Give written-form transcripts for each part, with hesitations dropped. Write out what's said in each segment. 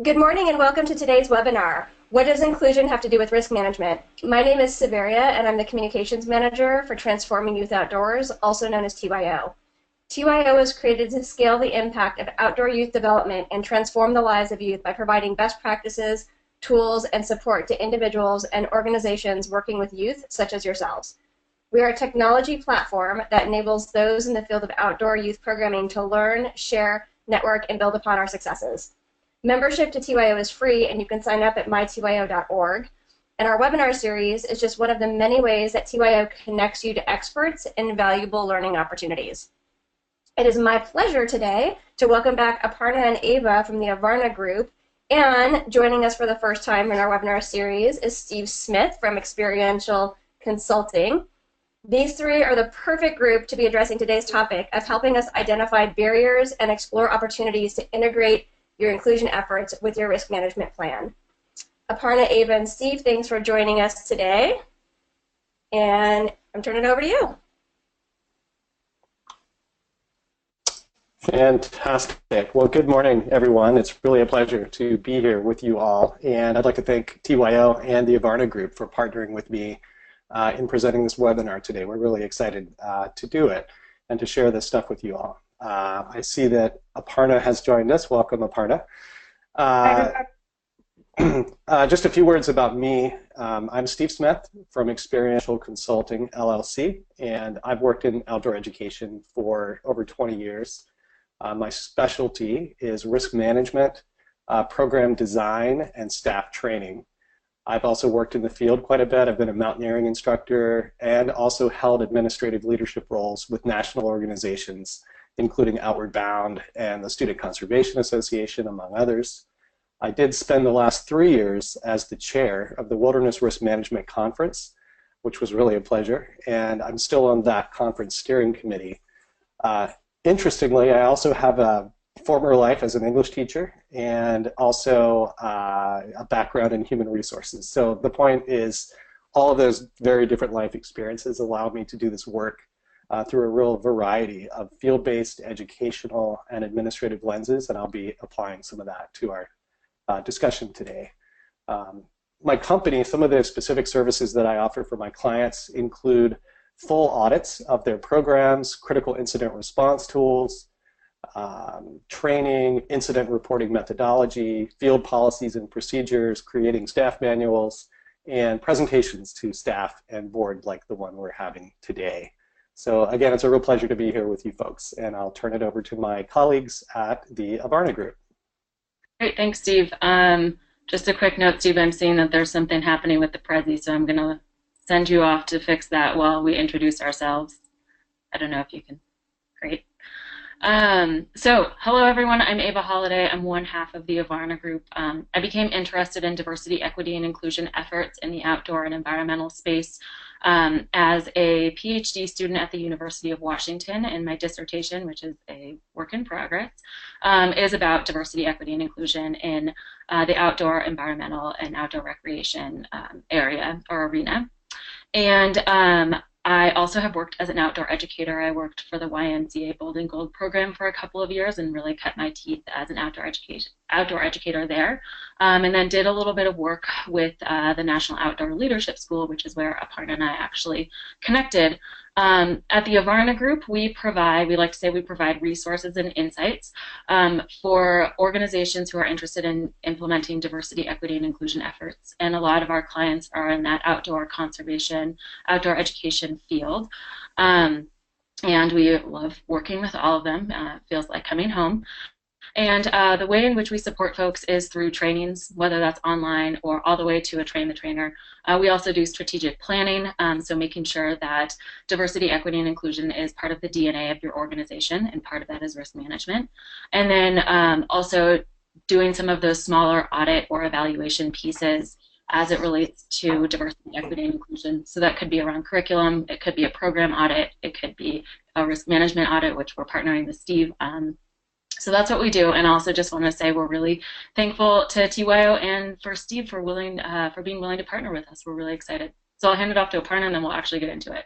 Good morning and welcome to today's webinar. What does inclusion have to do with risk management? My name is Severia and I'm the Communications Manager for Transforming Youth Outdoors, also known as TYO. TYO was created to scale the impact of outdoor youth development and transform the lives of youth by providing best practices, tools, and support to individuals and organizations working with youth, such as yourselves. We are a technology platform that enables those in the field of outdoor youth programming to learn, share, network, and build upon our successes. Membership to TYO is free, and you can sign up at mytyo.org. And our webinar series is just one of the many ways that TYO connects you to experts and valuable learning opportunities. It is my pleasure today to welcome back Aparna and Ava from the Avarna group, and joining us for the first time in our webinar series is Steve Smith from Experiential Consulting. These three are the perfect group to be addressing today's topic of helping us identify barriers and explore opportunities to integrate your inclusion efforts with your risk management plan. Aparna, Ava, and Steve, thanks for joining us today. And I'm turning it over to you. Fantastic. Well, good morning, everyone. It's really a pleasure to be here with you all. And I'd like to thank TYO and the Avarna group for partnering with me in presenting this webinar today. We're really excited to do it and to share this stuff with you all. I see that Aparna has joined us. Welcome, Aparna. Just a few words about me. I'm Steve Smith from Experiential Consulting, LLC, and I've worked in outdoor education for over 20 years. My specialty is risk management, program design, and staff training. I've also worked in the field quite a bit. I've been a mountaineering instructor and also held administrative leadership roles with national organizations, including Outward Bound and the Student Conservation Association, among others. I did spend the last 3 years as the chair of the Wilderness Risk Management Conference, which was really a pleasure, and I'm still on that conference steering committee. Interestingly, I also have a former life as an English teacher and also a background in human resources. So the point is, all of those very different life experiences allow me to do this work through a real variety of field-based educational and administrative lenses, and I'll be applying some of that to our discussion today. My company, some of the specific services that I offer for my clients include full audits of their programs, critical incident response tools, training, incident reporting methodology, field policies and procedures, creating staff manuals, and presentations to staff and board like the one we're having today. So again, it's a real pleasure to be here with you folks, and I'll turn it over to my colleagues at the Avarna group. Great, thanks, Steve. Just a quick note, Steve, I'm seeing that there's something happening with the Prezi, so I'm going to send you off to fix that while we introduce ourselves. I don't know if you can. Great. So, hello everyone, I'm Ava Holliday. I'm one half of the Avarna group. I became interested in diversity, equity, and inclusion efforts in the outdoor and environmental space as a PhD student at the University of Washington, and my dissertation, which is a work in progress, is about diversity, equity, and inclusion in the outdoor, environmental, and outdoor recreation area or arena. And I also have worked as an outdoor educator. I worked for the YMCA Bold and Gold program for a couple of years and really cut my teeth as an outdoor educator there. And then did a little bit of work with the National Outdoor Leadership School, which is where Aparna and I actually connected. At the Avarna group, we like to say we provide resources and insights for organizations who are interested in implementing diversity, equity, and inclusion efforts. And a lot of our clients are in that outdoor conservation, outdoor education field. And we love working with all of them. It feels like coming home. And the way in which we support folks is through trainings, whether that's online or all the way to a train the trainer. We also do strategic planning, so making sure that diversity, equity, and inclusion is part of the DNA of your organization, and part of that is risk management. And then also doing some of those smaller audit or evaluation pieces as it relates to diversity, equity, and inclusion. So that could be around curriculum, it could be a program audit, it could be a risk management audit, which we're partnering with Steve on. So that's what we do, and I also just want to say we're really thankful to TYO and for Steve for being willing to partner with us. We're really excited. So I'll hand it off to Aparna, and then we'll actually get into it.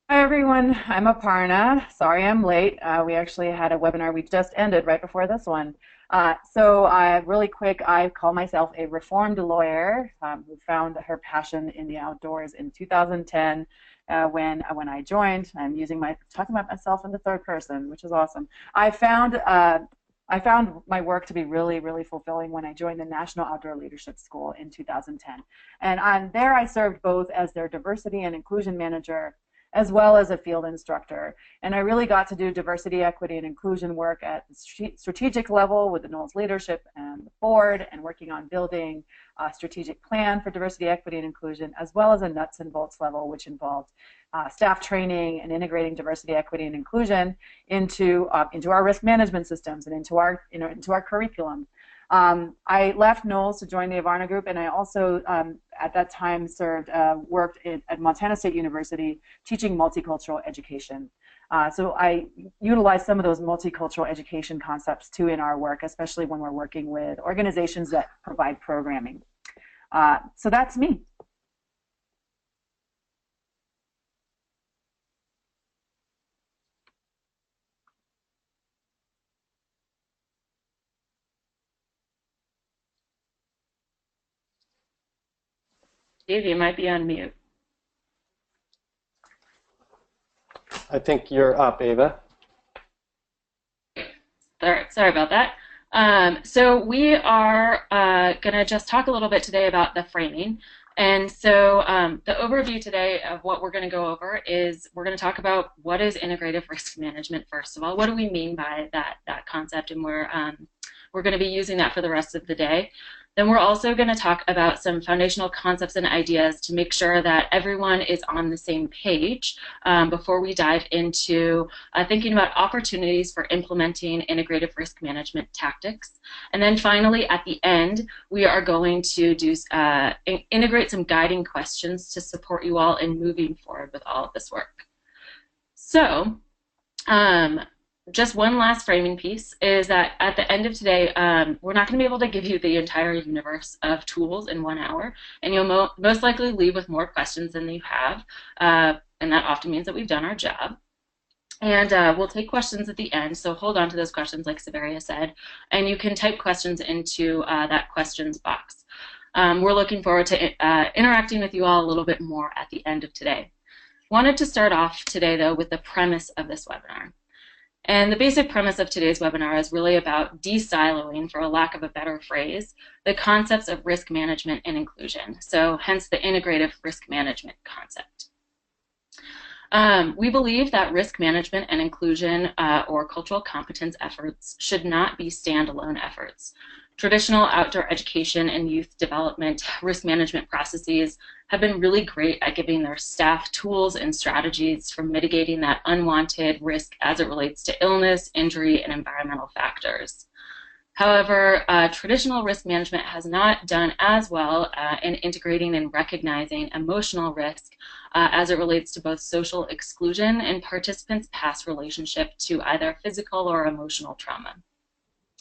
Hi everyone, I'm Aparna. Sorry I'm late. We actually had a webinar we just ended right before this one. Really quick, I call myself a reformed lawyer who found her passion in the outdoors in 2010 when I joined. I'm talking about myself in the third person, which is awesome. I found my work to be really, really fulfilling when I joined the National Outdoor Leadership School in 2010. And there I served both as their diversity and inclusion manager as well as a field instructor. And I really got to do diversity, equity, and inclusion work at the strategic level with the Knowles leadership and the board, and working on building a strategic plan for diversity, equity, and inclusion, as well as a nuts and bolts level, which involved staff training and integrating diversity, equity, and inclusion into our risk management systems and into our curriculum. I left Knowles to join the Avarna group, and I also, at that time, worked at Montana State University teaching multicultural education. So I utilize some of those multicultural education concepts too in our work, especially when we're working with organizations that provide programming. So that's me. Steve, you might be on mute. I think you're up, Ava. Sorry about that. So we are going to just talk a little bit today about the framing. And so the overview today of what we're going to go over is we're going to talk about what is integrative risk management, first of all. What do we mean by that concept? And we're going to be using that for the rest of the day. Then we're also going to talk about some foundational concepts and ideas to make sure that everyone is on the same page before we dive into thinking about opportunities for implementing integrative risk management tactics. And then finally, at the end, we are going to integrate some guiding questions to support you all in moving forward with all of this work. So, just one last framing piece is that at the end of today, we're not going to be able to give you the entire universe of tools in 1 hour, and you'll most likely leave with more questions than you have, and that often means that we've done our job. And we'll take questions at the end, so hold on to those questions like Severia said, and you can type questions into that questions box. We're looking forward to interacting with you all a little bit more at the end of today. Wanted to start off today, though, with the premise of this webinar. And the basic premise of today's webinar is really about de-siloing, for a lack of a better phrase, the concepts of risk management and inclusion. So hence the integrative risk management concept. We believe that risk management and inclusion or cultural competence efforts should not be standalone efforts. Traditional outdoor education and youth development risk management processes have been really great at giving their staff tools and strategies for mitigating that unwanted risk as it relates to illness, injury, and environmental factors. However, traditional risk management has not done as well in integrating and recognizing emotional risk as it relates to both social exclusion and participants' past relationship to either physical or emotional trauma.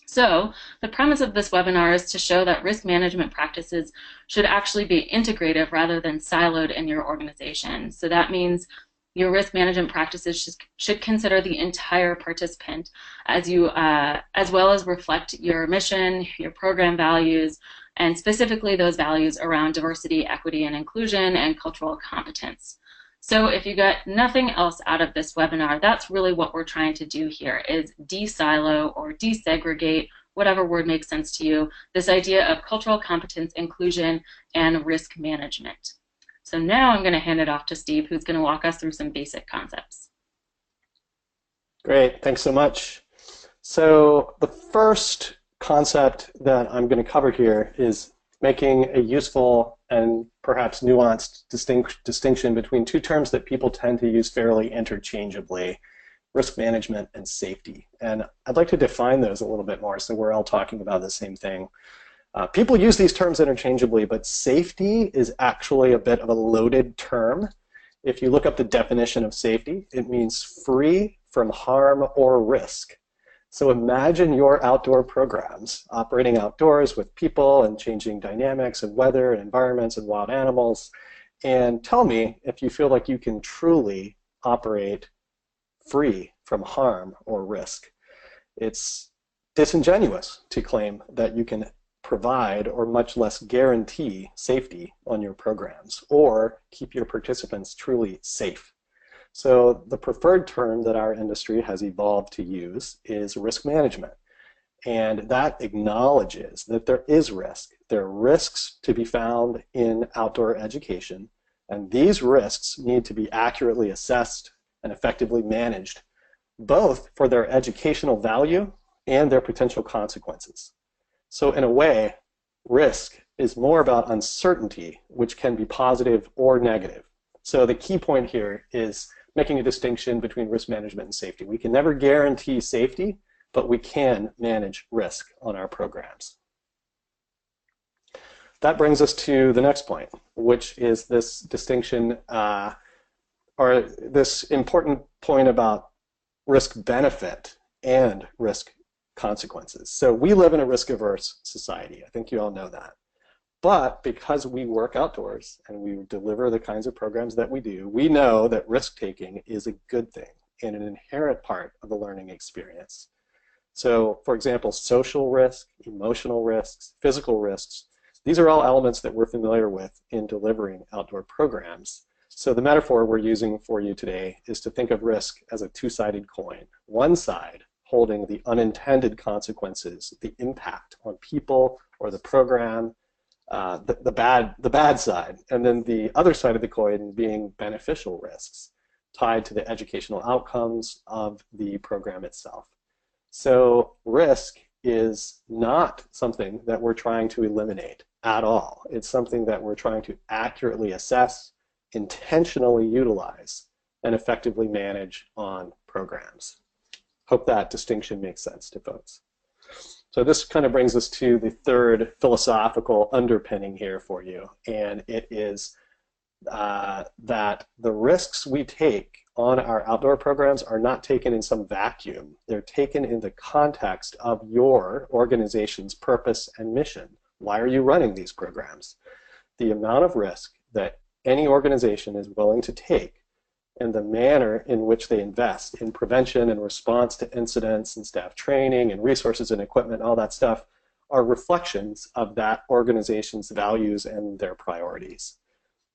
So the premise of this webinar is to show that risk management practices should actually be integrative rather than siloed in your organization. So that means your risk management practices should consider the entire participant as well as reflect your mission, your program values, and specifically those values around diversity, equity, and inclusion, and cultural competence. So if you got nothing else out of this webinar, that's really what we're trying to do here, is de-silo or desegregate, whatever word makes sense to you, this idea of cultural competence, inclusion, and risk management. So now I'm going to hand it off to Steve, who's going to walk us through some basic concepts. Great, thanks so much. So the first concept that I'm going to cover here is making a useful and perhaps nuanced distinction between two terms that people tend to use fairly interchangeably: risk management and safety. And I'd like to define those a little bit more so we're all talking about the same thing. People use these terms interchangeably, but safety is actually a bit of a loaded term. If you look up the definition of safety, it means free from harm or risk. So imagine your outdoor programs operating outdoors with people and changing dynamics and weather and environments and wild animals, and tell me if you feel like you can truly operate free from harm or risk. It's disingenuous to claim that you can provide or much less guarantee safety on your programs or keep your participants truly safe. So the preferred term that our industry has evolved to use is risk management. And that acknowledges that there is risk. There are risks to be found in outdoor education, and these risks need to be accurately assessed and effectively managed, both for their educational value and their potential consequences. So in a way, risk is more about uncertainty, which can be positive or negative. So the key point here is making a distinction between risk management and safety. We can never guarantee safety, but we can manage risk on our programs. That brings us to the next point, which is this distinction, or this important point about risk benefit and risk consequences. So we live in a risk-averse society. I think you all know that. But because we work outdoors and we deliver the kinds of programs that we do, we know that risk-taking is a good thing and an inherent part of the learning experience. So, for example, social risk, emotional risks, physical risks, these are all elements that we're familiar with in delivering outdoor programs. So the metaphor we're using for you today is to think of risk as a two-sided coin. One side holding the unintended consequences, the impact on people or the program, the bad side, and then the other side of the coin being beneficial risks tied to the educational outcomes of the program itself. So risk is not something that we're trying to eliminate at all. It's something that we're trying to accurately assess, intentionally utilize, and effectively manage on programs. Hope that distinction makes sense to folks. So this kind of brings us to the third philosophical underpinning here for you, and it is that the risks we take on our outdoor programs are not taken in some vacuum. They're taken in the context of your organization's purpose and mission. Why are you running these programs? The amount of risk that any organization is willing to take and the manner in which they invest in prevention and response to incidents and staff training and resources and equipment, all that stuff, are reflections of that organization's values and their priorities.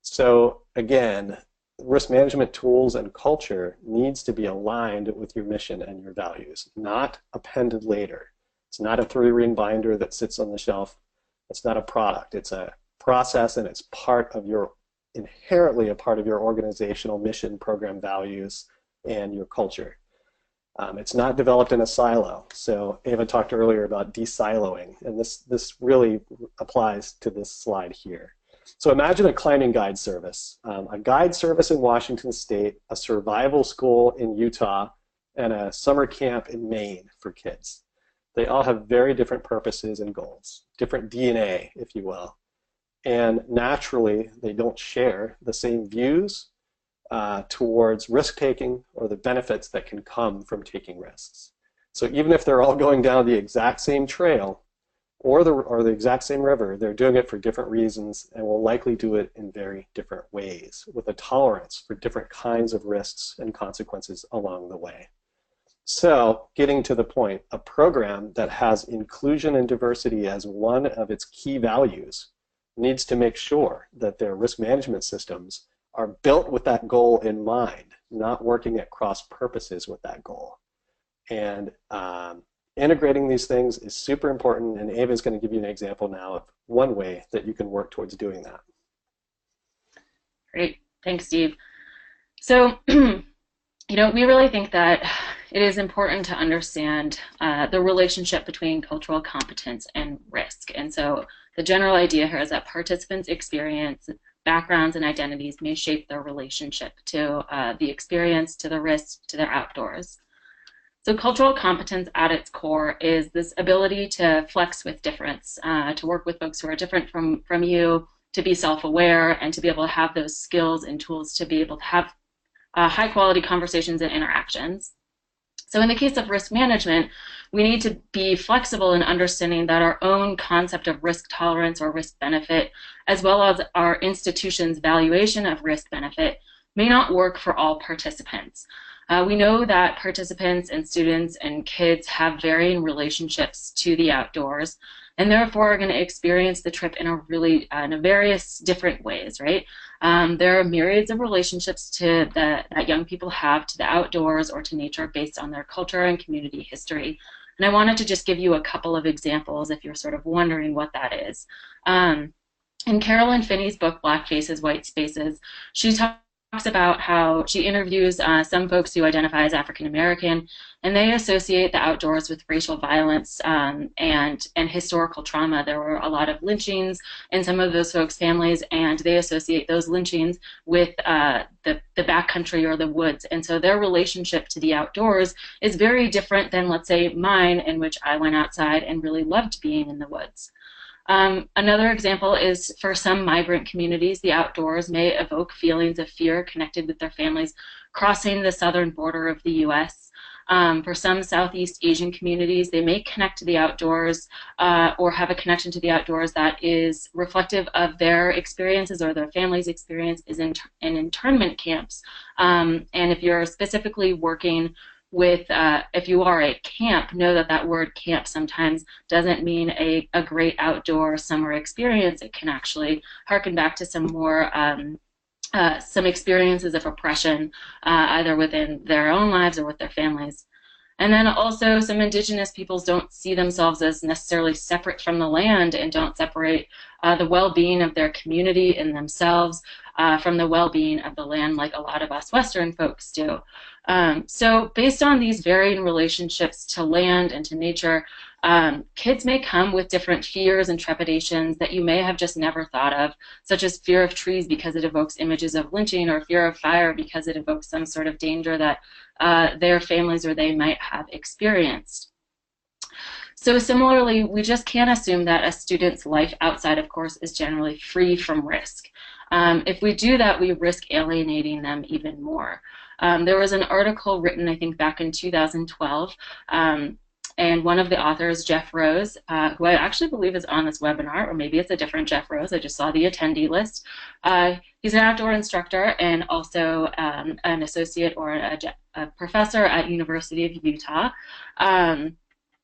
So again, risk management tools and culture needs to be aligned with your mission and your values, not appended later. It's not a 3-ring binder that sits on the shelf. It's not a product. It's a process, and it's part of your, inherently a part of your organizational mission, program values, and your culture. It's not developed in a silo. So Ava talked earlier about de-siloing, and this really applies to this slide here. So imagine a climbing guide service, a guide service in Washington State, a survival school in Utah, and a summer camp in Maine for kids. They all have very different purposes and goals, different DNA, if you will. And naturally, they don't share the same views towards risk-taking or the benefits that can come from taking risks. So even if they're all going down the exact same trail, or the exact same river, they're doing it for different reasons and will likely do it in very different ways with a tolerance for different kinds of risks and consequences along the way. So getting to the point, a program that has inclusion and diversity as one of its key values needs to make sure that their risk management systems are built with that goal in mind, not working at cross purposes with that goal. And integrating these things is super important, and Ava is going to give you an example now of one way that you can work towards doing that. Great, thanks, Steve. So, we really think that it is important to understand the relationship between cultural competence and risk. And so the general idea here is that participants' experience, backgrounds, and identities may shape their relationship to the experience, to the risk, to their outdoors. So cultural competence at its core is this ability to flex with difference, to work with folks who are different from you, to be self-aware, and to be able to have those skills and tools to be able to have high-quality conversations and interactions. So in the case of risk management, we need to be flexible in understanding that our own concept of risk tolerance or risk benefit, as well as our institution's valuation of risk benefit, may not work for all participants. We know that participants and students and kids have varying relationships to the outdoors, and therefore are going to experience the trip in in various different ways, right? There are myriads of relationships that young people have to the outdoors or to nature based on their culture and community history. And I wanted to just give you a couple of examples if you're sort of wondering what that is. In Carolyn Finney's book, Black Faces, White Spaces, she talks about how she interviews some folks who identify as African American, and they associate the outdoors with racial violence and historical trauma. There were a lot of lynchings in some of those folks' families, and they associate those lynchings with the backcountry or the woods. And so their relationship to the outdoors is very different than, let's say, mine, in which I went outside and really loved being in the woods. Another example is for some migrant communities, the outdoors may evoke feelings of fear connected with their families crossing the southern border of the U.S. For some Southeast Asian communities, they may connect to the outdoors or have a connection to the outdoors that is reflective of their experiences or their family's experience is in internment camps. And if you're specifically working with, if you are at camp, know that that word camp sometimes doesn't mean a great outdoor summer experience. It can actually harken back to some more, some experiences of oppression, either within their own lives or with their families. And then also some indigenous peoples don't see themselves as necessarily separate from the land and don't separate the well-being of their community and themselves from the well-being of the land like a lot of us Western folks do. So based on these varying relationships to land and to nature, kids may come with different fears and trepidations that you may have just never thought of, such as fear of trees because it evokes images of lynching, or fear of fire because it evokes some sort of danger that their families or they might have experienced. So similarly, we just can't assume that a student's life outside of course is generally free from risk. If we do that, we risk alienating them even more. There was an article written, I think, back in 2012, and one of the authors, Jeff Rose, who I actually believe is on this webinar, or maybe it's a different Jeff Rose, I just saw the attendee list. He's an outdoor instructor and also an associate or a professor at University of Utah.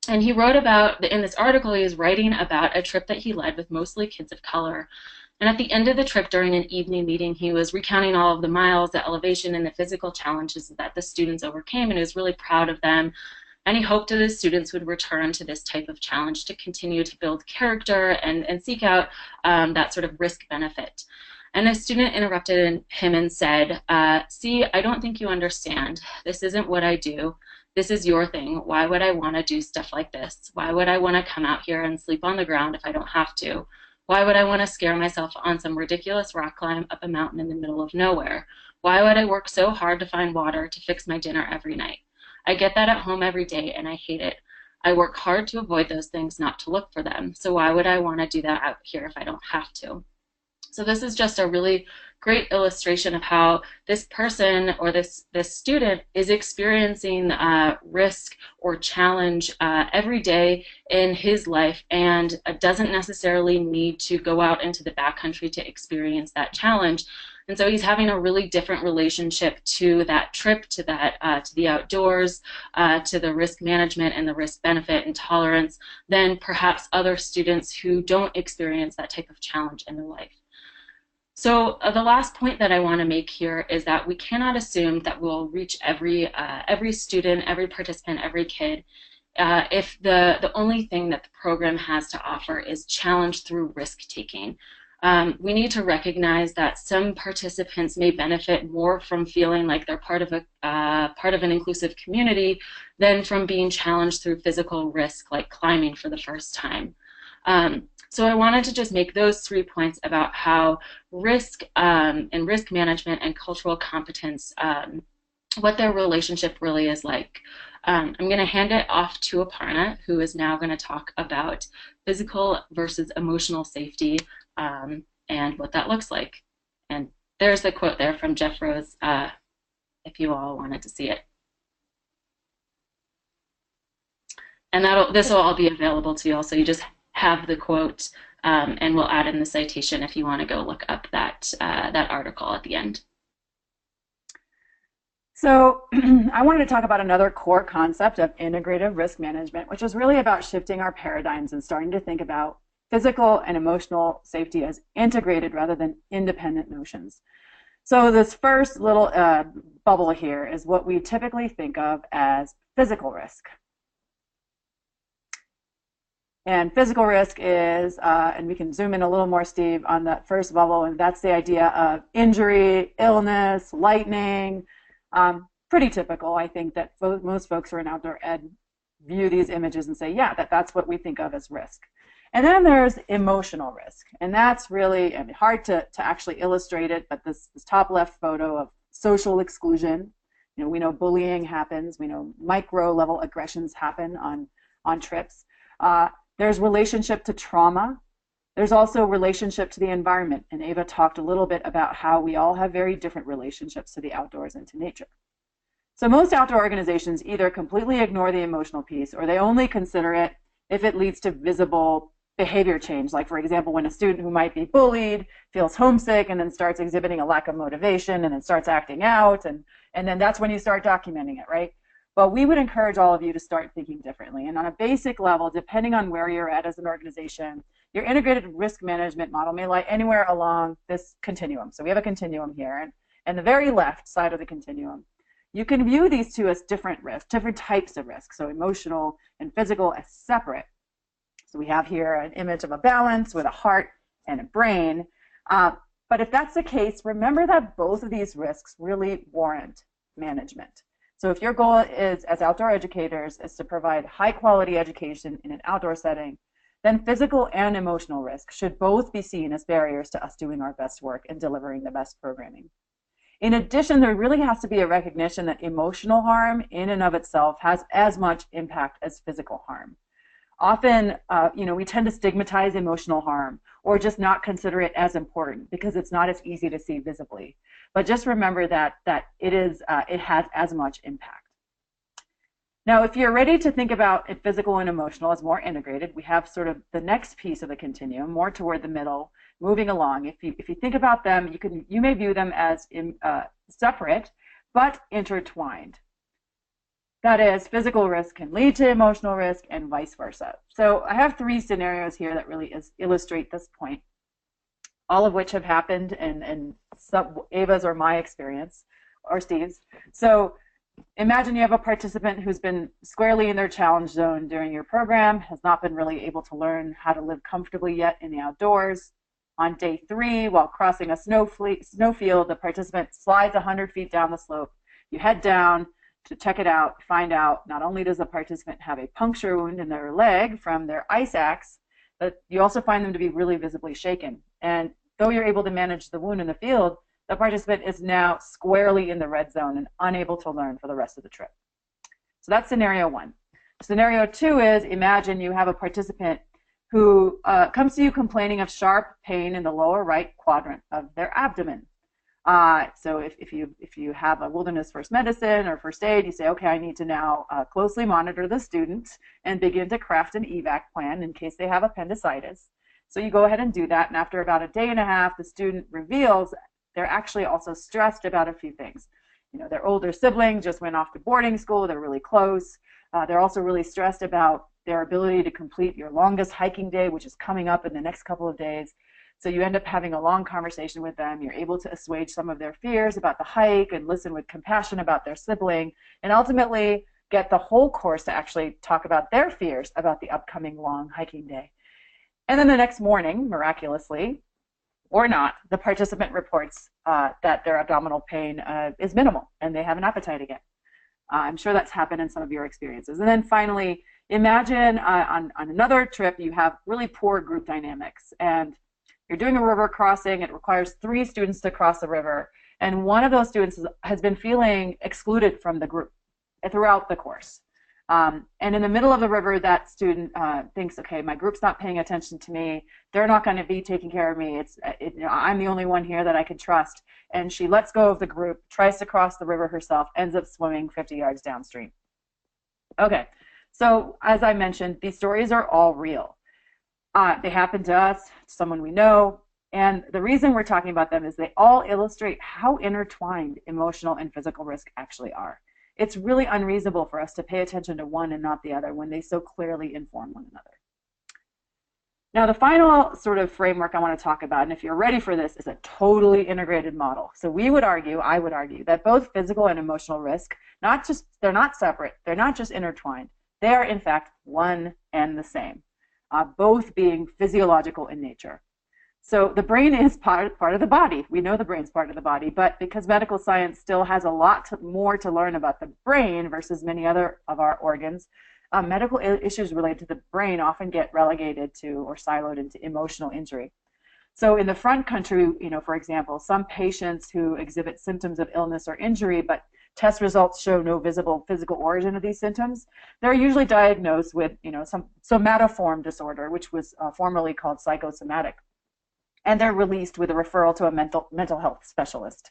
And he wrote about, in this article, he was writing about a trip that he led with mostly kids of color. And at the end of the trip, during an evening meeting, he was recounting all of the miles, the elevation, and the physical challenges that the students overcame, and he was really proud of them. And he hoped that his students would return to this type of challenge to continue to build character and seek out that sort of risk benefit. And a student interrupted him and said, see, I don't think you understand. This isn't what I do. This is your thing. Why would I want to do stuff like this? Why would I want to come out here and sleep on the ground if I don't have to? Why would I want to scare myself on some ridiculous rock climb up a mountain in the middle of nowhere? Why would I work so hard to find water to fix my dinner every night? I get that at home every day and I hate it. I work hard to avoid those things, not to look for them. So why would I want to do that out here if I don't have to? So this is just a really great illustration of how this person or this student is experiencing risk or challenge every day in his life, and doesn't necessarily need to go out into the backcountry to experience that challenge. And so he's having a really different relationship to that trip, to that to the outdoors, to the risk management and the risk benefit and tolerance than perhaps other students who don't experience that type of challenge in their life. So the last point that I want to make here is that we cannot assume that we'll reach every student, every participant, every kid if the only thing that the program has to offer is challenge through risk-taking. We need to recognize that some participants may benefit more from feeling like they're part of an inclusive community than from being challenged through physical risk, like climbing for the first time. So I wanted to just make those 3 points about how risk and risk management and cultural competence, what their relationship really is like. I'm going to hand it off to Aparna, who is now going to talk about physical versus emotional safety and what that looks like. And there's the quote there from Jeff Rose, if you all wanted to see it. And this will all be available to you all, so you just have the quote, and we'll add in the citation if you want to go look up that article at the end. So I wanted to talk about another core concept of integrative risk management, which is really about shifting our paradigms and starting to think about physical and emotional safety as integrated rather than independent notions. So this first little bubble here is what we typically think of as physical risk. And physical risk is, and we can zoom in a little more, Steve, on that first bubble, and that's the idea of injury, illness, lightning. Pretty typical, I think, that most folks who are in outdoor ed view these images and say, yeah, that's what we think of as risk. And then there's emotional risk, and that's really hard to actually illustrate it, but this top left photo of social exclusion, we know bullying happens, we know micro level aggressions happen on trips. There's relationship to trauma. There's also relationship to the environment, and Ava talked a little bit about how we all have very different relationships to the outdoors and to nature. So most outdoor organizations either completely ignore the emotional piece, or they only consider it if it leads to visible behavior change. Like, for example, when a student who might be bullied feels homesick and then starts exhibiting a lack of motivation and then starts acting out, and then that's when you start documenting it, right? But we would encourage all of you to start thinking differently. And on a basic level, depending on where you're at as an organization, your integrated risk management model may lie anywhere along this continuum. So we have a continuum here, and the very left side of the continuum, you can view these two as different risks, different types of risk. So emotional and physical as separate. So we have here an image of a balance with a heart and a brain. But if that's the case, remember that both of these risks really warrant management. So if your goal is, as outdoor educators, is to provide high quality education in an outdoor setting, then physical and emotional risk should both be seen as barriers to us doing our best work and delivering the best programming. In addition, there really has to be a recognition that emotional harm in and of itself has as much impact as physical harm. Often, we tend to stigmatize emotional harm or just not consider it as important because it's not as easy to see visibly. But just remember that it has as much impact. Now, if you're ready to think about it, physical and emotional as more integrated, we have sort of the next piece of the continuum, more toward the middle, moving along. If you think about them, you may view them as separate but intertwined. That is, physical risk can lead to emotional risk and vice versa. So I have 3 scenarios here that really illustrate this point, all of which have happened in Ava's or my experience, or Steve's. So imagine you have a participant who's been squarely in their challenge zone during your program, has not been really able to learn how to live comfortably yet in the outdoors. On day 3, while crossing a snowfield, the participant slides 100 feet down the slope. You head down to check it out, find out not only does the participant have a puncture wound in their leg from their ice axe, but you also find them to be really visibly shaken. And though you're able to manage the wound in the field, the participant is now squarely in the red zone and unable to learn for the rest of the trip. So that's scenario 1. Scenario 2 is, imagine you have a participant who comes to you complaining of sharp pain in the lower right quadrant of their abdomen. So if you have a wilderness first medicine or first aid, you say, okay, I need to now closely monitor the student and begin to craft an evac plan in case they have appendicitis. So you go ahead and do that, and after about a day and a half, the student reveals they're actually also stressed about a few things. Their older sibling just went off to boarding school, they're really close. They're also really stressed about their ability to complete your longest hiking day, which is coming up in the next couple of days. So you end up having a long conversation with them. You're able to assuage some of their fears about the hike and listen with compassion about their sibling, and ultimately get the whole course to actually talk about their fears about the upcoming long hiking day. And then the next morning, miraculously, or not, the participant reports that their abdominal pain is minimal and they have an appetite again. I'm sure that's happened in some of your experiences. And then finally, imagine on another trip you have really poor group dynamics, and you're doing a river crossing. It requires 3 students to cross the river, and one of those students has been feeling excluded from the group throughout the course. And in the middle of the river, that student thinks, okay, my group's not paying attention to me. They're not going to be taking care of me. I'm the only one here that I can trust. And she lets go of the group, tries to cross the river herself, ends up swimming 50 yards downstream. Okay, so as I mentioned, these stories are all real. They happen to us, someone we know, And the reason we're talking about them is they all illustrate how intertwined emotional and physical risk actually are. It's really unreasonable for us to pay attention to one and not the other when they so clearly inform one another. Now, the final sort of framework I want to talk about, and if you're ready for this, is a totally integrated model. So I would argue, that both physical and emotional risk, they're not separate, they're not just intertwined, they are in fact one and the same, both being physiological in nature. So the brain is part of the body. We know the brain's part of the body, but because medical science still has a lot more to learn about the brain versus many other of our organs, medical issues related to the brain often get relegated to or siloed into emotional injury. So in the front country, for example, some patients who exhibit symptoms of illness or injury, but test results show no visible physical origin of these symptoms, they're usually diagnosed with, some somatoform disorder, which was formerly called psychosomatic. And they're released with a referral to a mental health specialist.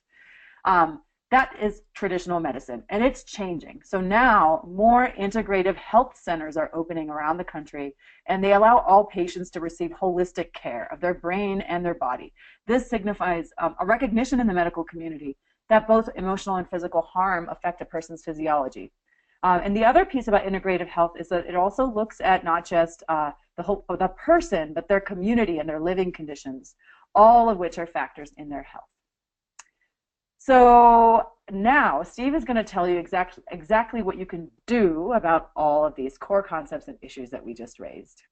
That is traditional medicine, and it's changing. So now more integrative health centers are opening around the country, and they allow all patients to receive holistic care of their brain and their body. This signifies a recognition in the medical community that both emotional and physical harm affect a person's physiology. And the other piece about integrative health is that it also looks at not just the person, but their community and their living conditions, all of which are factors in their health. So now Steve is going to tell you exactly what you can do about all of these core concepts and issues that we just raised.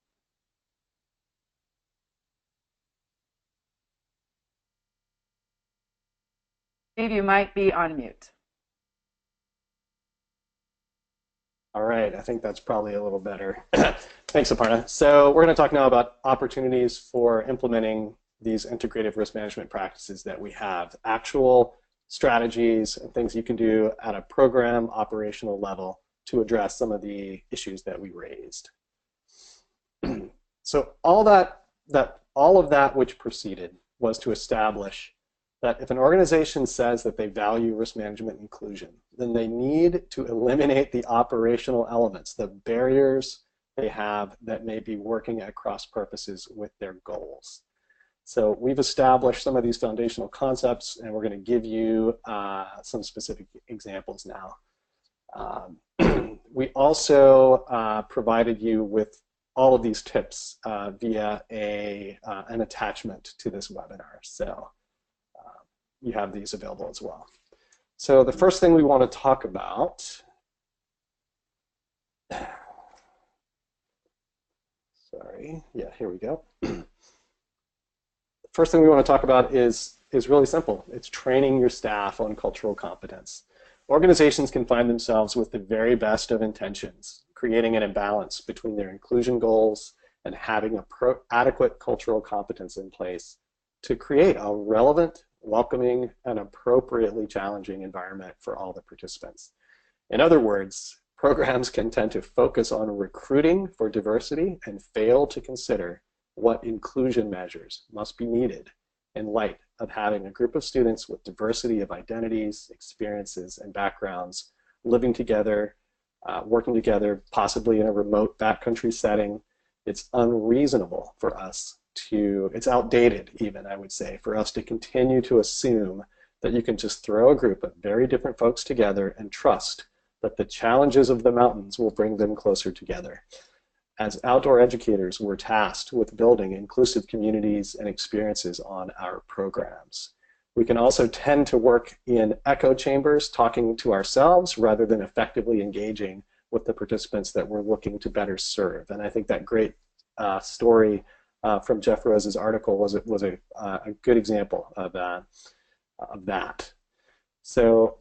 Steve, you might be on mute. All right, I think that's probably a little better. Thanks, Aparna. So we're going to talk now about opportunities for implementing these integrative risk management practices that we have, actual strategies and things you can do at a program operational level to address some of the issues that we raised. So all of that which preceded was to establish that if an organization says that they value risk management inclusion, then they need to eliminate the operational elements, the barriers they have that may be working at cross purposes with their goals. So we've established some of these foundational concepts, and we're going to give you some specific examples now. We also provided you with all of these tips via an attachment to this webinar. So you have these available as well. So the first thing we want to talk about, here we go. First thing we want to talk about is really simple. It's training your staff on cultural competence. Organizations can find themselves with the very best of intentions, creating an imbalance between their inclusion goals and having adequate cultural competence in place to create a relevant, welcoming, and appropriately challenging environment for all the participants. In other words, programs can tend to focus on recruiting for diversity and fail to consider what inclusion measures must be needed in light of having a group of students with diversity of identities, experiences, and backgrounds living together, working together, possibly in a remote backcountry setting. It's unreasonable for us it's outdated even, I would say, for us to continue to assume that you can just throw a group of very different folks together and trust that the challenges of the mountains will bring them closer together. As outdoor educators, we're tasked with building inclusive communities and experiences on our programs. We can also tend to work in echo chambers, talking to ourselves rather than effectively engaging with the participants that we're looking to better serve. And I think that great story from Jeff Rose's article was a good example of that. So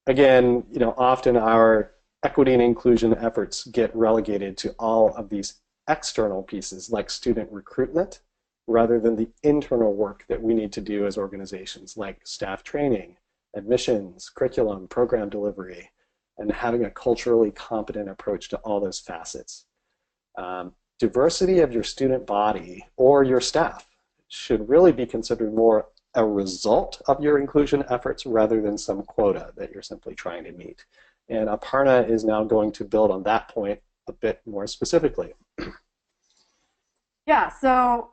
again, often our equity and inclusion efforts get relegated to all of these external pieces like student recruitment rather than the internal work that we need to do as organizations like staff training, admissions, curriculum, program delivery, and having a culturally competent approach to all those facets. Diversity of your student body or your staff should really be considered more a result of your inclusion efforts rather than some quota that you're simply trying to meet. And Aparna is now going to build on that point a bit more specifically. Yeah, so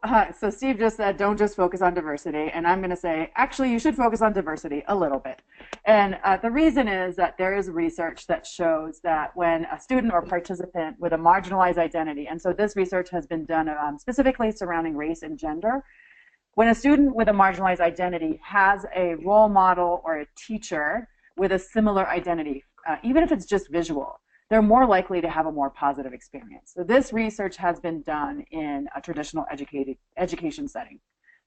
Steve just said, don't just focus on diversity, and I'm going to say, actually, you should focus on diversity a little bit. And the reason is that there is research that shows that when a student or participant with a marginalized identity, and so this research has been done specifically surrounding race and gender, when a student with a marginalized identity has a role model or a teacher with a similar identity, even if it's just visual, they're more likely to have a more positive experience. So this research has been done in a traditional education setting.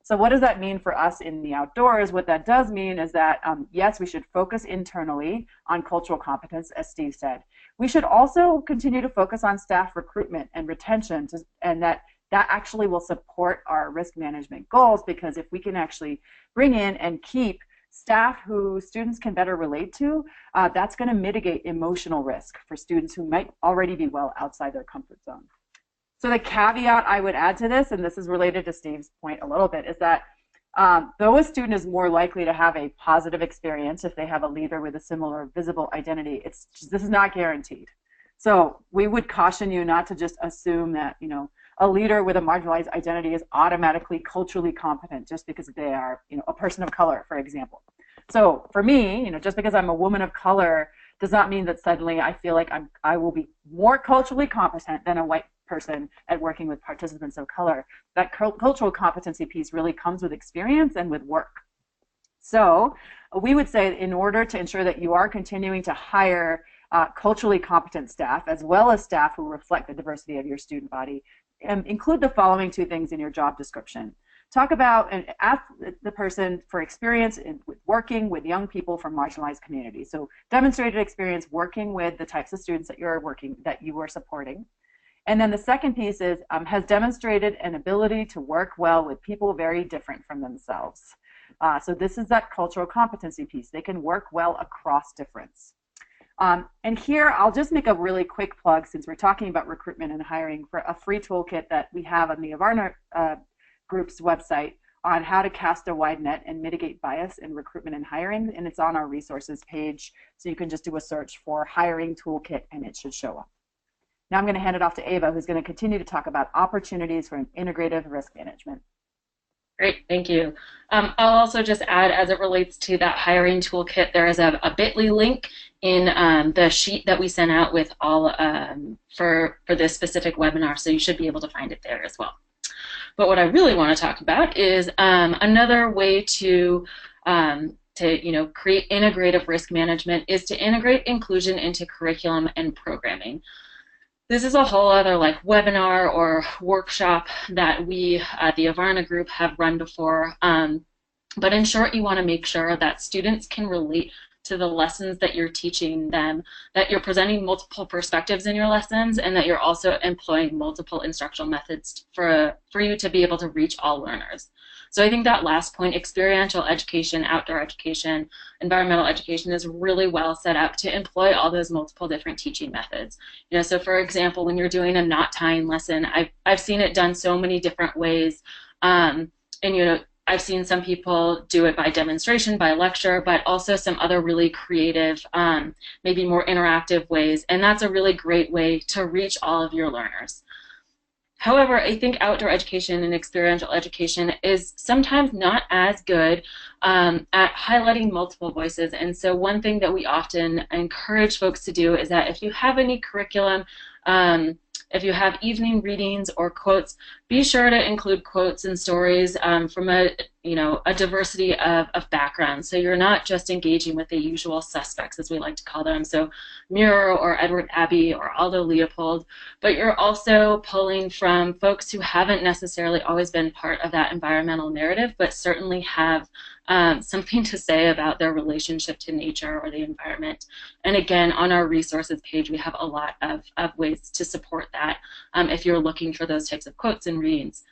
So what does that mean for us in the outdoors? What that does mean is that, yes, we should focus internally on cultural competence, as Steve said. We should also continue to focus on staff recruitment and retention, and that actually will support our risk management goals, because if we can actually bring in and keep staff who students can better relate to, that's going to mitigate emotional risk for students who might already be well outside their comfort zone. So the caveat I would add to this, and this is related to Steve's point a little bit, is that though a student is more likely to have a positive experience if they have a leader with a similar visible identity, this is not guaranteed. So we would caution you not to just assume that, a leader with a marginalized identity is automatically culturally competent just because they are, a person of color, for example. So for me, just because I'm a woman of color does not mean that suddenly I feel like I will be more culturally competent than a white person at working with participants of color. That cultural competency piece really comes with experience and with work. So we would say, in order to ensure that you are continuing to hire culturally competent staff, as well as staff who reflect the diversity of your student body, include the following two things in your job description. Talk about and ask the person for experience in working with young people from marginalized communities. So demonstrated experience working with the types of students that you are supporting. And then the second piece is has demonstrated an ability to work well with people very different from themselves. So this is that cultural competency piece. They can work well across difference. And here, I'll just make a really quick plug, since we're talking about recruitment and hiring, for a free toolkit that we have on the Avarna group's website on how to cast a wide net and mitigate bias in recruitment and hiring, and it's on our resources page, so you can just do a search for hiring toolkit and it should show up. Now I'm going to hand it off to Ava, who's going to continue to talk about opportunities for integrative risk management. Great, thank you. I'll also just add, as it relates to that hiring toolkit, there is a bit.ly link in the sheet that we sent out with all for this specific webinar, so you should be able to find it there as well. But what I really want to talk about is another way to create integrative risk management is to integrate inclusion into curriculum and programming. This is a whole other webinar or workshop that we at the Avarna group have run before. But in short, you want to make sure that students can relate to the lessons that you're teaching them, that you're presenting multiple perspectives in your lessons, and that you're also employing multiple instructional methods for you to be able to reach all learners. So I think that last point, experiential education, outdoor education, environmental education, is really well set up to employ all those multiple different teaching methods. So for example, when you're doing a knot tying lesson, I've seen it done so many different ways. I've seen some people do it by demonstration, by lecture, but also some other really creative, maybe more interactive ways, and that's a really great way to reach all of your learners. However, I think outdoor education and experiential education is sometimes not as good at highlighting multiple voices. And so one thing that we often encourage folks to do is that if you have any curriculum, if you have evening readings or quotes, be sure to include quotes and stories from a diversity of backgrounds. So you're not just engaging with the usual suspects, as we like to call them, so Muir or Edward Abbey or Aldo Leopold, but you're also pulling from folks who haven't necessarily always been part of that environmental narrative, but certainly have something to say about their relationship to nature or the environment. And again, on our resources page, we have a lot of ways to support that if you're looking for those types of quotes and readings.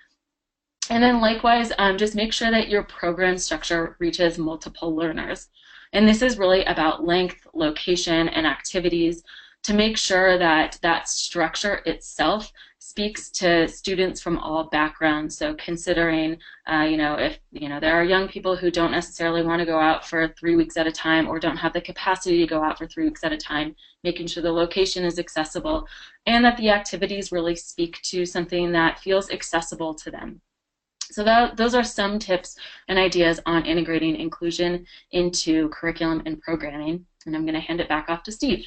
And then likewise, just make sure that your program structure reaches multiple learners. And this is really about length, location, and activities to make sure that that structure itself speaks to students from all backgrounds. So considering, if there are young people who don't necessarily want to go out for 3 weeks at a time or don't have the capacity to go out for 3 weeks at a time, making sure the location is accessible and that the activities really speak to something that feels accessible to them. So those are some tips and ideas on integrating inclusion into curriculum and programming. And I'm going to hand it back off to Steve.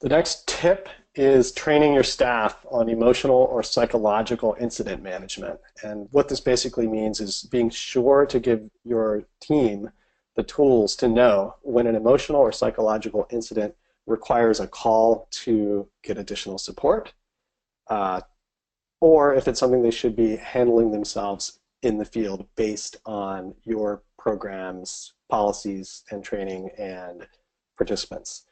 The next tip is training your staff on emotional or psychological incident management. And what this basically means is being sure to give your team the tools to know when an emotional or psychological incident requires a call to get additional support, or if it's something they should be handling themselves in the field based on your program's policies and training and participants.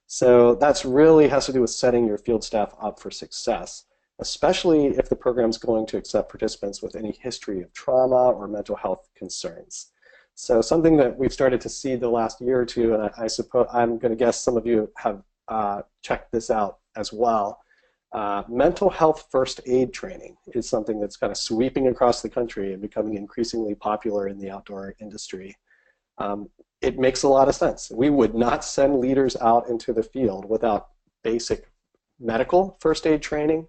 So that's really has to do with setting your field staff up for success, especially if the program's going to accept participants with any history of trauma or mental health concerns. So something that we've started to see the last year or two, and I suppose I'm going to guess some of you have checked this out as well. Mental health first aid training is something that's kind of sweeping across the country and becoming increasingly popular in the outdoor industry. It makes a lot of sense. We would not send leaders out into the field without basic medical first aid training,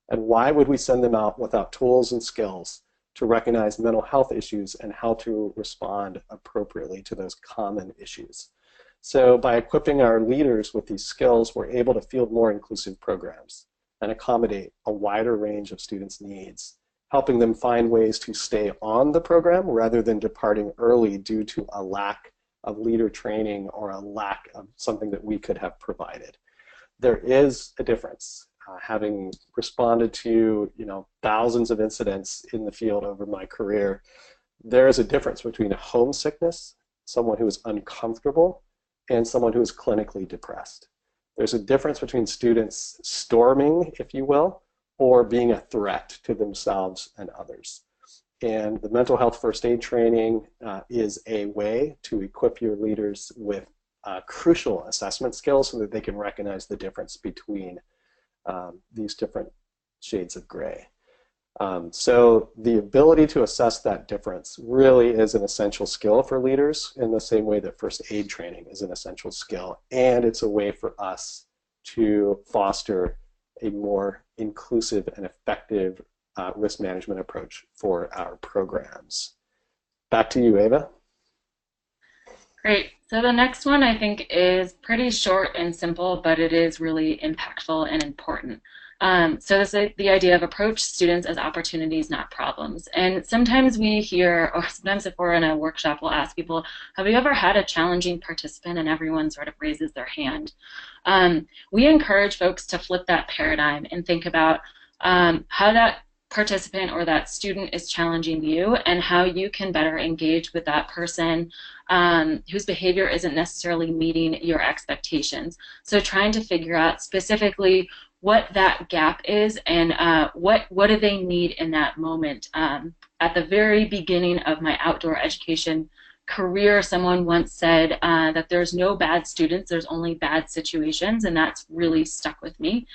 and why would we send them out without tools and skills to recognize mental health issues and how to respond appropriately to those common issues? So by equipping our leaders with these skills, we're able to field more inclusive programs and accommodate a wider range of students' needs, helping them find ways to stay on the program rather than departing early due to a lack of leader training or a lack of something that we could have provided. There is a difference. Having responded to thousands of incidents in the field over my career, there is a difference between a homesickness, someone who is uncomfortable, and someone who is clinically depressed. There's a difference between students storming, if you will, or being a threat to themselves and others. And the mental health first aid training is a way to equip your leaders with crucial assessment skills so that they can recognize the difference between these different shades of gray. So the ability to assess that difference really is an essential skill for leaders in the same way that first aid training is an essential skill. And it's a way for us to foster a more inclusive and effective risk management approach for our programs. Back to you, Ava. Great. So the next one I think is pretty short and simple, but it is really impactful and important. So this is the idea of approach students as opportunities, not problems. And sometimes we hear, or sometimes if we're in a workshop, we'll ask people, have you ever had a challenging participant? And everyone sort of raises their hand. We encourage folks to flip that paradigm and think about how that participant or that student is challenging you and how you can better engage with that person whose behavior isn't necessarily meeting your expectations. So trying to figure out specifically what that gap is and what do they need in that moment. At the very beginning of my outdoor education career, someone once said that there's no bad students, there's only bad situations, and that's really stuck with me.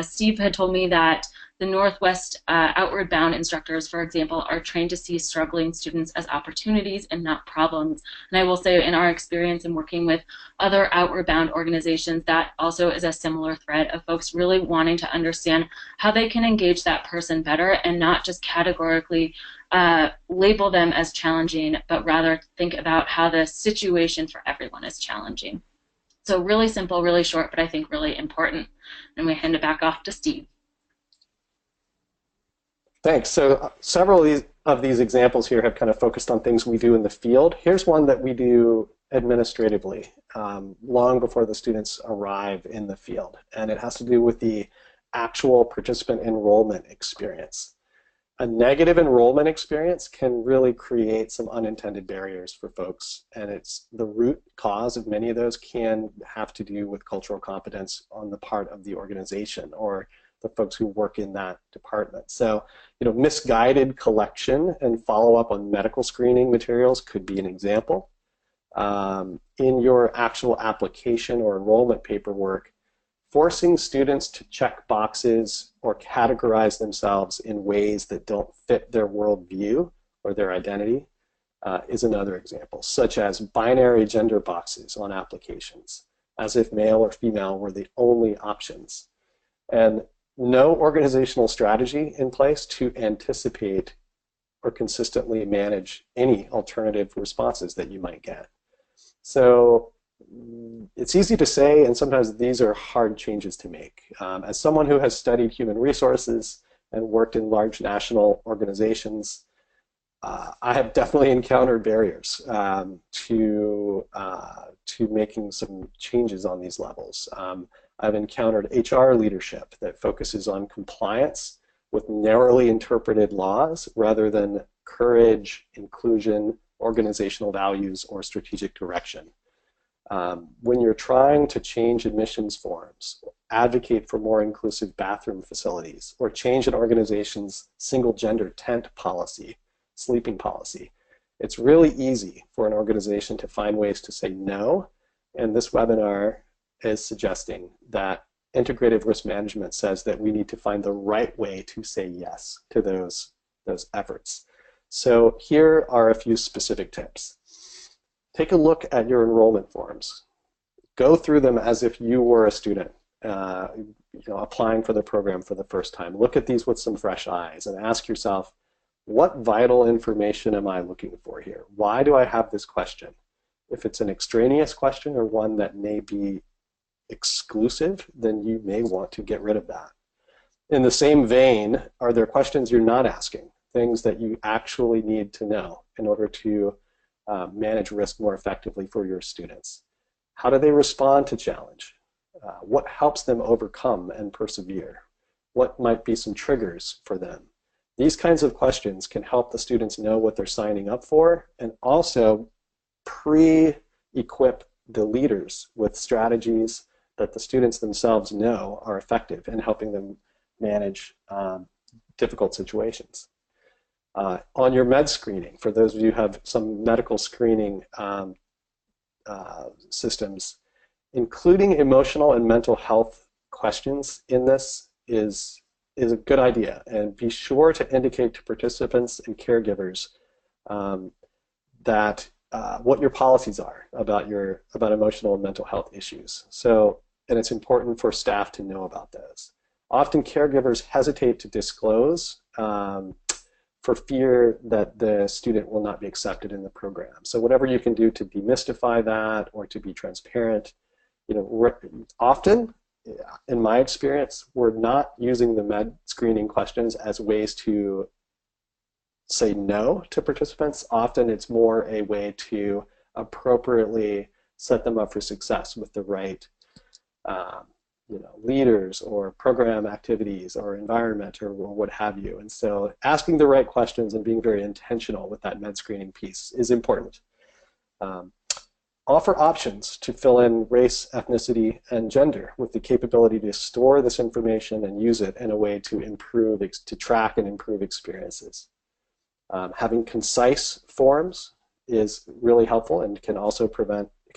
Steve had told me that the Northwest Outward Bound instructors, for example, are trained to see struggling students as opportunities and not problems. And I will say in our experience in working with other Outward Bound organizations, that also is a similar thread of folks really wanting to understand how they can engage that person better and not just categorically label them as challenging, but rather think about how the situation for everyone is challenging. So really simple, really short, but I think really important. And we hand it back off to Steve. Thanks. So several of these examples here have kind of focused on things we do in the field. Here's one that we do administratively long before the students arrive in the field. And it has to do with the actual participant enrollment experience. A negative enrollment experience can really create some unintended barriers for folks, and it's the root cause of many of those can have to do with cultural competence on the part of the organization or the folks who work in that department. So, misguided collection and follow-up on medical screening materials could be an example. in your actual application or enrollment paperwork, forcing students to check boxes or categorize themselves in ways that don't fit their worldview or their identity is another example, such as binary gender boxes on applications, as if male or female were the only options. And no organizational strategy in place to anticipate or consistently manage any alternative responses that you might get. So it's easy to say, and sometimes these are hard changes to make. As someone who has studied human resources and worked in large national organizations, I have definitely encountered barriers to making some changes on these levels. I've encountered HR leadership that focuses on compliance with narrowly interpreted laws rather than courage, inclusion, organizational values, or strategic direction. When you're trying to change admissions forms, advocate for more inclusive bathroom facilities, or change an organization's single gender tent policy, sleeping policy, it's really easy for an organization to find ways to say no, and this webinar is suggesting that integrative risk management says that we need to find the right way to say yes to those efforts. So here are a few specific tips. Take a look at your enrollment forms. Go through them as if you were a student applying for the program for the first time. Look at these with some fresh eyes and ask yourself, what vital information am I looking for here? Why do I have this question? If it's an extraneous question or one that may be exclusive, then you may want to get rid of that. In the same vein, are there questions you're not asking? Things that you actually need to know in order to manage risk more effectively for your students? How do they respond to challenge? What helps them overcome and persevere? What might be some triggers for them? These kinds of questions can help the students know what they're signing up for and also pre-equip the leaders with strategies that the students themselves know are effective in helping them manage difficult situations. On your med screening, for those of you who have some medical screening systems, including emotional and mental health questions in this is a good idea, and be sure to indicate to participants and caregivers that what your policies are about emotional and mental health issues. And it's important for staff to know about those. Often caregivers hesitate to disclose for fear that the student will not be accepted in the program. So whatever you can do to demystify that or to be transparent, often, in my experience, we're not using the med screening questions as ways to say no to participants. Often it's more a way to appropriately set them up for success with the right leaders or program activities or environment or what have you. And so asking the right questions and being very intentional with that med screening piece is important. Offer options to fill in race, ethnicity, and gender with the capability to store this information and use it in a way to track and improve experiences. Having concise forms is really helpful and can also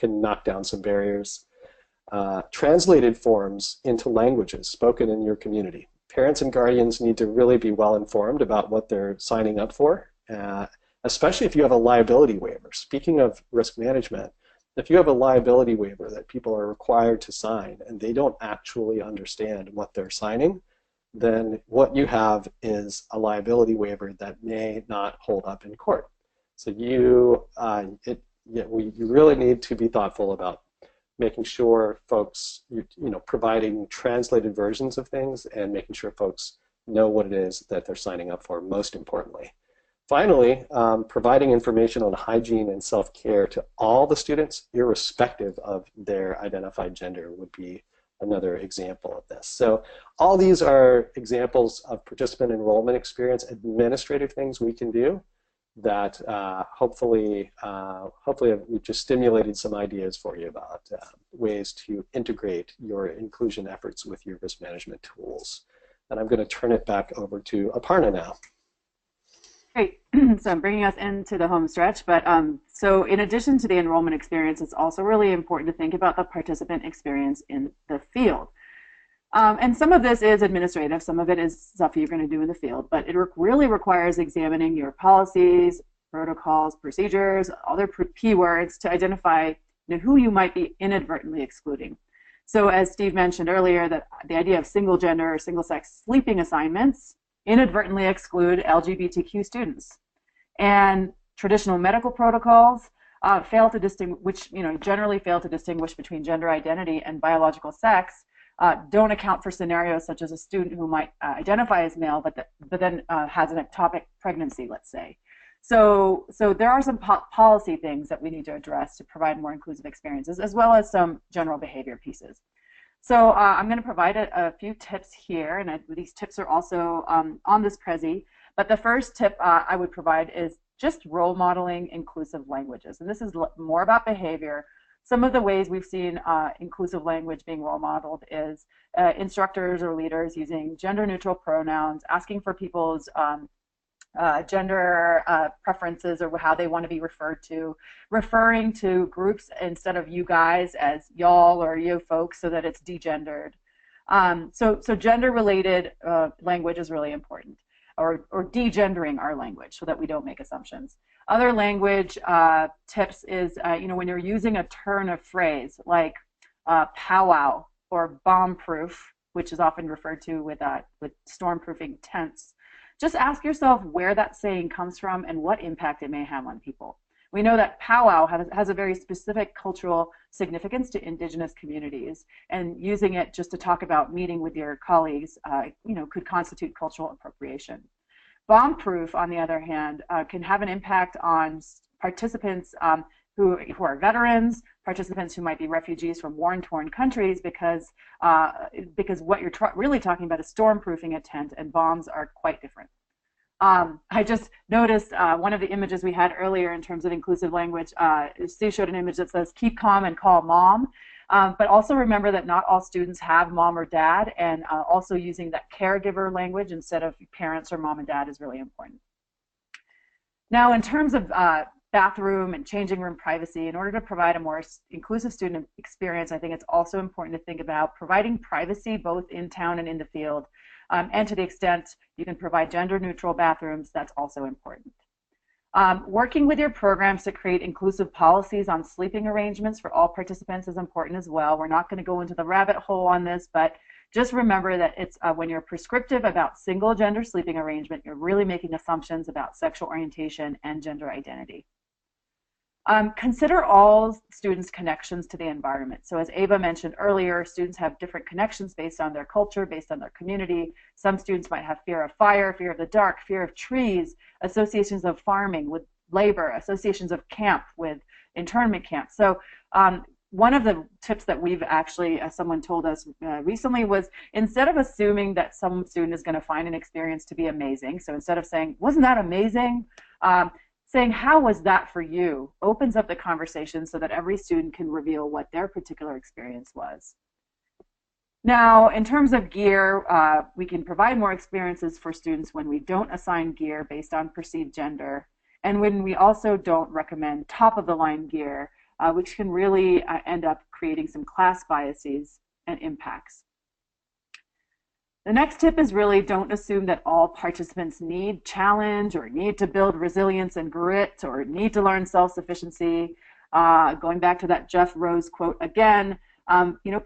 knock down some barriers. Translated forms into languages spoken in your community. Parents and guardians need to really be well informed about what they're signing up for, especially if you have a liability waiver. Speaking of risk management, if you have a liability waiver that people are required to sign and they don't actually understand what they're signing, then what you have is a liability waiver that may not hold up in court. So you really need to be thoughtful about making sure folks, providing translated versions of things and making sure folks know what it is that they're signing up for, most importantly. Finally, providing information on hygiene and self-care to all the students, irrespective of their identified gender, would be another example of this. So all these are examples of participant enrollment experience, administrative things we can do that hopefully we've just stimulated some ideas for you about ways to integrate your inclusion efforts with your risk management tools. And I'm going to turn it back over to Aparna now. Great. So I'm bringing us into the home stretch, but so in addition to the enrollment experience, it's also really important to think about the participant experience in the field. And some of this is administrative, some of it is stuff you're going to do in the field, but it really requires examining your policies, protocols, procedures, other keywords to identify who you might be inadvertently excluding. So as Steve mentioned earlier, that the idea of single gender or single sex sleeping assignments inadvertently exclude LGBTQ students. And traditional medical protocols fail to distinguish, which generally fail to distinguish between gender identity and biological sex, don't account for scenarios such as a student who might identify as male, but then has an ectopic pregnancy, let's say. So there are some policy things that we need to address to provide more inclusive experiences, as well as some general behavior pieces. So I'm going to provide a few tips here, and these tips are also on this Prezi. But the first tip I would provide is just role modeling inclusive languages. And this is more about behavior. Some of the ways we've seen inclusive language being role modeled is instructors or leaders using gender neutral pronouns, asking for people's gender preferences or how they want to be referred to, referring to groups instead of you guys as y'all or you folks so that it's degendered. So gender-related language is really important, or degendering our language so that we don't make assumptions. Other language tips is, when you're using a turn of phrase like powwow or bomb-proof, which is often referred to with storm-proofing tents, just ask yourself where that saying comes from and what impact it may have on people. We know that powwow has a very specific cultural significance to indigenous communities, and using it just to talk about meeting with your colleagues, could constitute cultural appropriation. Bomb-proof, on the other hand, can have an impact on participants who are veterans, participants who might be refugees from war-torn countries, because what you're really talking about is storm-proofing a tent, and bombs are quite different. I just noticed one of the images we had earlier in terms of inclusive language. Steve showed an image that says "keep calm and call mom," but also remember that not all students have mom or dad, and also using that caregiver language instead of parents or mom and dad is really important. Now, in terms of bathroom and changing room privacy, in order to provide a more inclusive student experience, I think it's also important to think about providing privacy both in town and in the field. And to the extent you can provide gender-neutral bathrooms, that's also important. Working with your programs to create inclusive policies on sleeping arrangements for all participants is important as well. We're not going to go into the rabbit hole on this, but just remember that it's when you're prescriptive about single gender sleeping arrangement, you're really making assumptions about sexual orientation and gender identity. Consider all students' connections to the environment. So as Ava mentioned earlier, students have different connections based on their culture, based on their community. Some students might have fear of fire, fear of the dark, fear of trees, associations of farming with labor, associations of camp with internment camp. So one of the tips that we've actually, someone told us recently, was instead of assuming that some student is going to find an experience to be amazing, so instead of saying, wasn't that amazing? Saying, how was that for you, opens up the conversation so that every student can reveal what their particular experience was. Now, in terms of gear, we can provide more experiences for students when we don't assign gear based on perceived gender, and when we also don't recommend top-of-the-line gear, which can really end up creating some class biases and impacts. The next tip is really don't assume that all participants need challenge or need to build resilience and grit or need to learn self-sufficiency. Going back to that Jeff Rose quote again,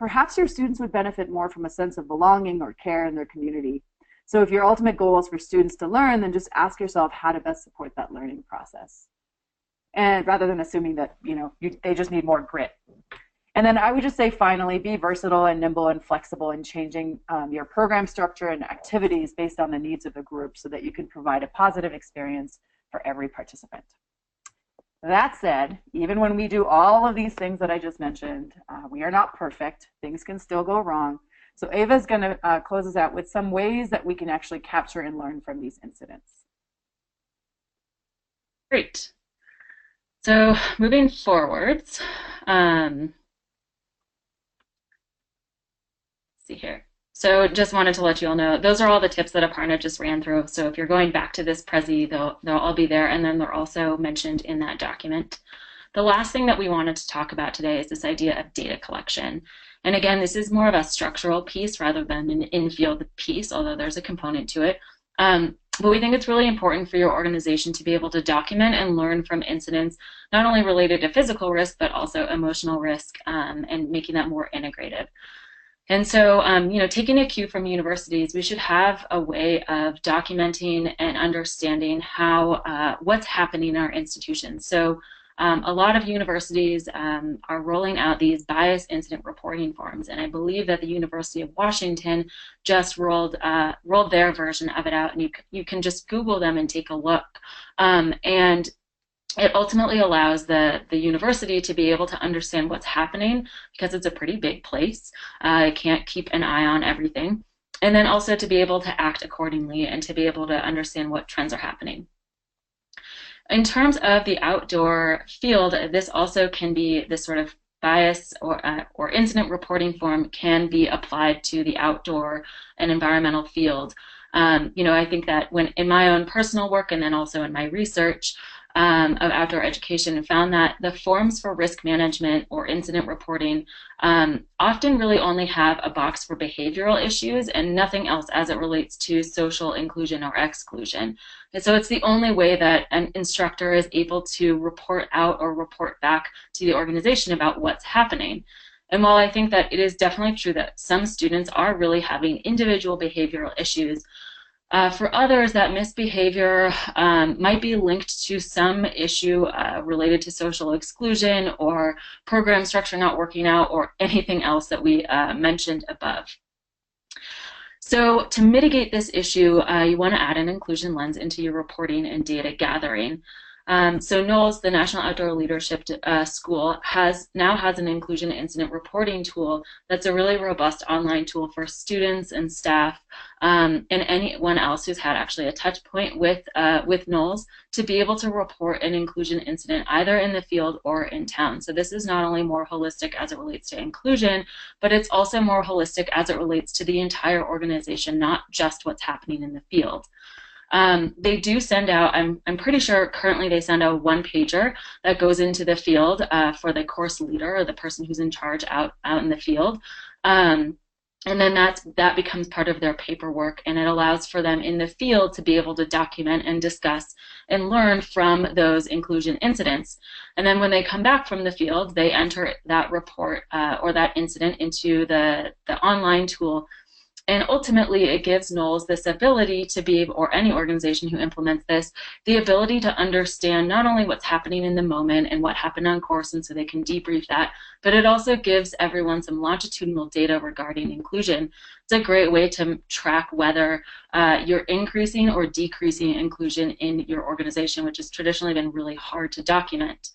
perhaps your students would benefit more from a sense of belonging or care in their community. So if your ultimate goal is for students to learn, then just ask yourself how to best support that learning process. And rather than assuming that they just need more grit. And then I would just say, finally, be versatile and nimble and flexible in changing your program structure and activities based on the needs of the group so that you can provide a positive experience for every participant. That said, even when we do all of these things that I just mentioned, we are not perfect. Things can still go wrong. So Ava is going to close us out with some ways that we can actually capture and learn from these incidents. Great. So moving forwards, see here. So just wanted to let you all know, those are all the tips that Aparna just ran through. So if you're going back to this Prezi, they'll all be there, and then they're also mentioned in that document. The last thing that we wanted to talk about today is this idea of data collection. And again, this is more of a structural piece rather than an in-field piece, although there's a component to it. But we think it's really important for your organization to be able to document and learn from incidents, not only related to physical risk, but also emotional risk, and making that more integrated. And so, taking a cue from universities, we should have a way of documenting and understanding how what's happening in our institutions. So a lot of universities are rolling out these bias incident reporting forms, and I believe that the University of Washington just rolled their version of it out, and you can just Google them and take a look. And it ultimately allows the university to be able to understand what's happening, because it's a pretty big place. It can't keep an eye on everything. And then also to be able to act accordingly and to be able to understand what trends are happening. In terms of the outdoor field, this also can be this sort of bias or incident reporting form can be applied to the outdoor and environmental field. I think that when in my own personal work and then also in my research of outdoor education, found that the forms for risk management or incident reporting often really only have a box for behavioral issues and nothing else as it relates to social inclusion or exclusion. And so it's the only way that an instructor is able to report out or report back to the organization about what's happening. And while I think that it is definitely true that some students are really having individual behavioral issues, for others, that misbehavior might be linked to some issue related to social exclusion or program structure not working out or anything else that we mentioned above. So to mitigate this issue, you want to add an inclusion lens into your reporting and data gathering. So NOLS, the National Outdoor Leadership School, now has an inclusion incident reporting tool that's a really robust online tool for students and staff and anyone else who's had actually a touch point with NOLS to be able to report an inclusion incident either in the field or in town. So this is not only more holistic as it relates to inclusion, but it's also more holistic as it relates to the entire organization, not just what's happening in the field. They do send out, I'm pretty sure currently they send out a one-pager that goes into the field for the course leader or the person who's in charge out in the field. And then that becomes part of their paperwork, and it allows for them in the field to be able to document and discuss and learn from those inclusion incidents. And then when they come back from the field, they enter that report or that incident into the online tool. And ultimately, it gives NOLS this ability to be, or any organization who implements this, the ability to understand not only what's happening in the moment and what happened on course, and so they can debrief that, but it also gives everyone some longitudinal data regarding inclusion. It's a great way to track whether you're increasing or decreasing inclusion in your organization, which has traditionally been really hard to document.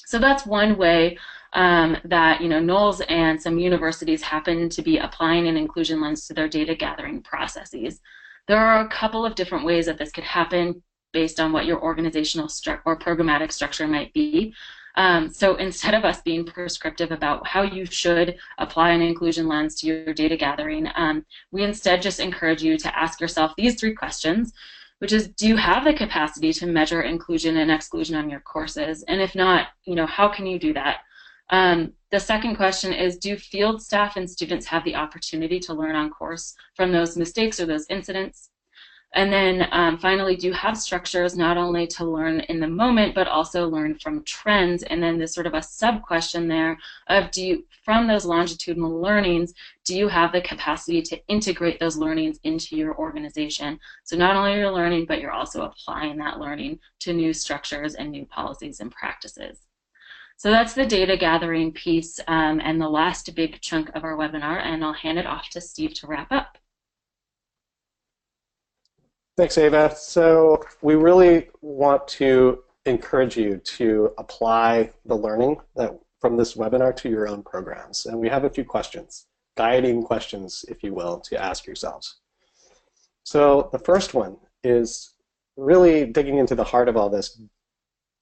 So that's one way that NOLS and some universities happen to be applying an inclusion lens to their data gathering processes. There are a couple of different ways that this could happen based on what your organizational or programmatic structure might be. So instead of us being prescriptive about how you should apply an inclusion lens to your data gathering, we instead just encourage you to ask yourself these 3 questions, which is, do you have the capacity to measure inclusion and exclusion on your courses? And if not, how can you do that? The second question is, do field staff and students have the opportunity to learn on course from those mistakes or those incidents? And then finally, do you have structures not only to learn in the moment, but also learn from trends? And then there's sort of a sub-question there of, from those longitudinal learnings, do you have the capacity to integrate those learnings into your organization? So not only are you learning, but you're also applying that learning to new structures and new policies and practices. So that's the data gathering piece and the last big chunk of our webinar, and I'll hand it off to Steve to wrap up. Thanks, Ava. So we really want to encourage you to apply the learning from this webinar to your own programs. And we have a few questions, guiding questions, if you will, to ask yourselves. So the first one is really digging into the heart of all this.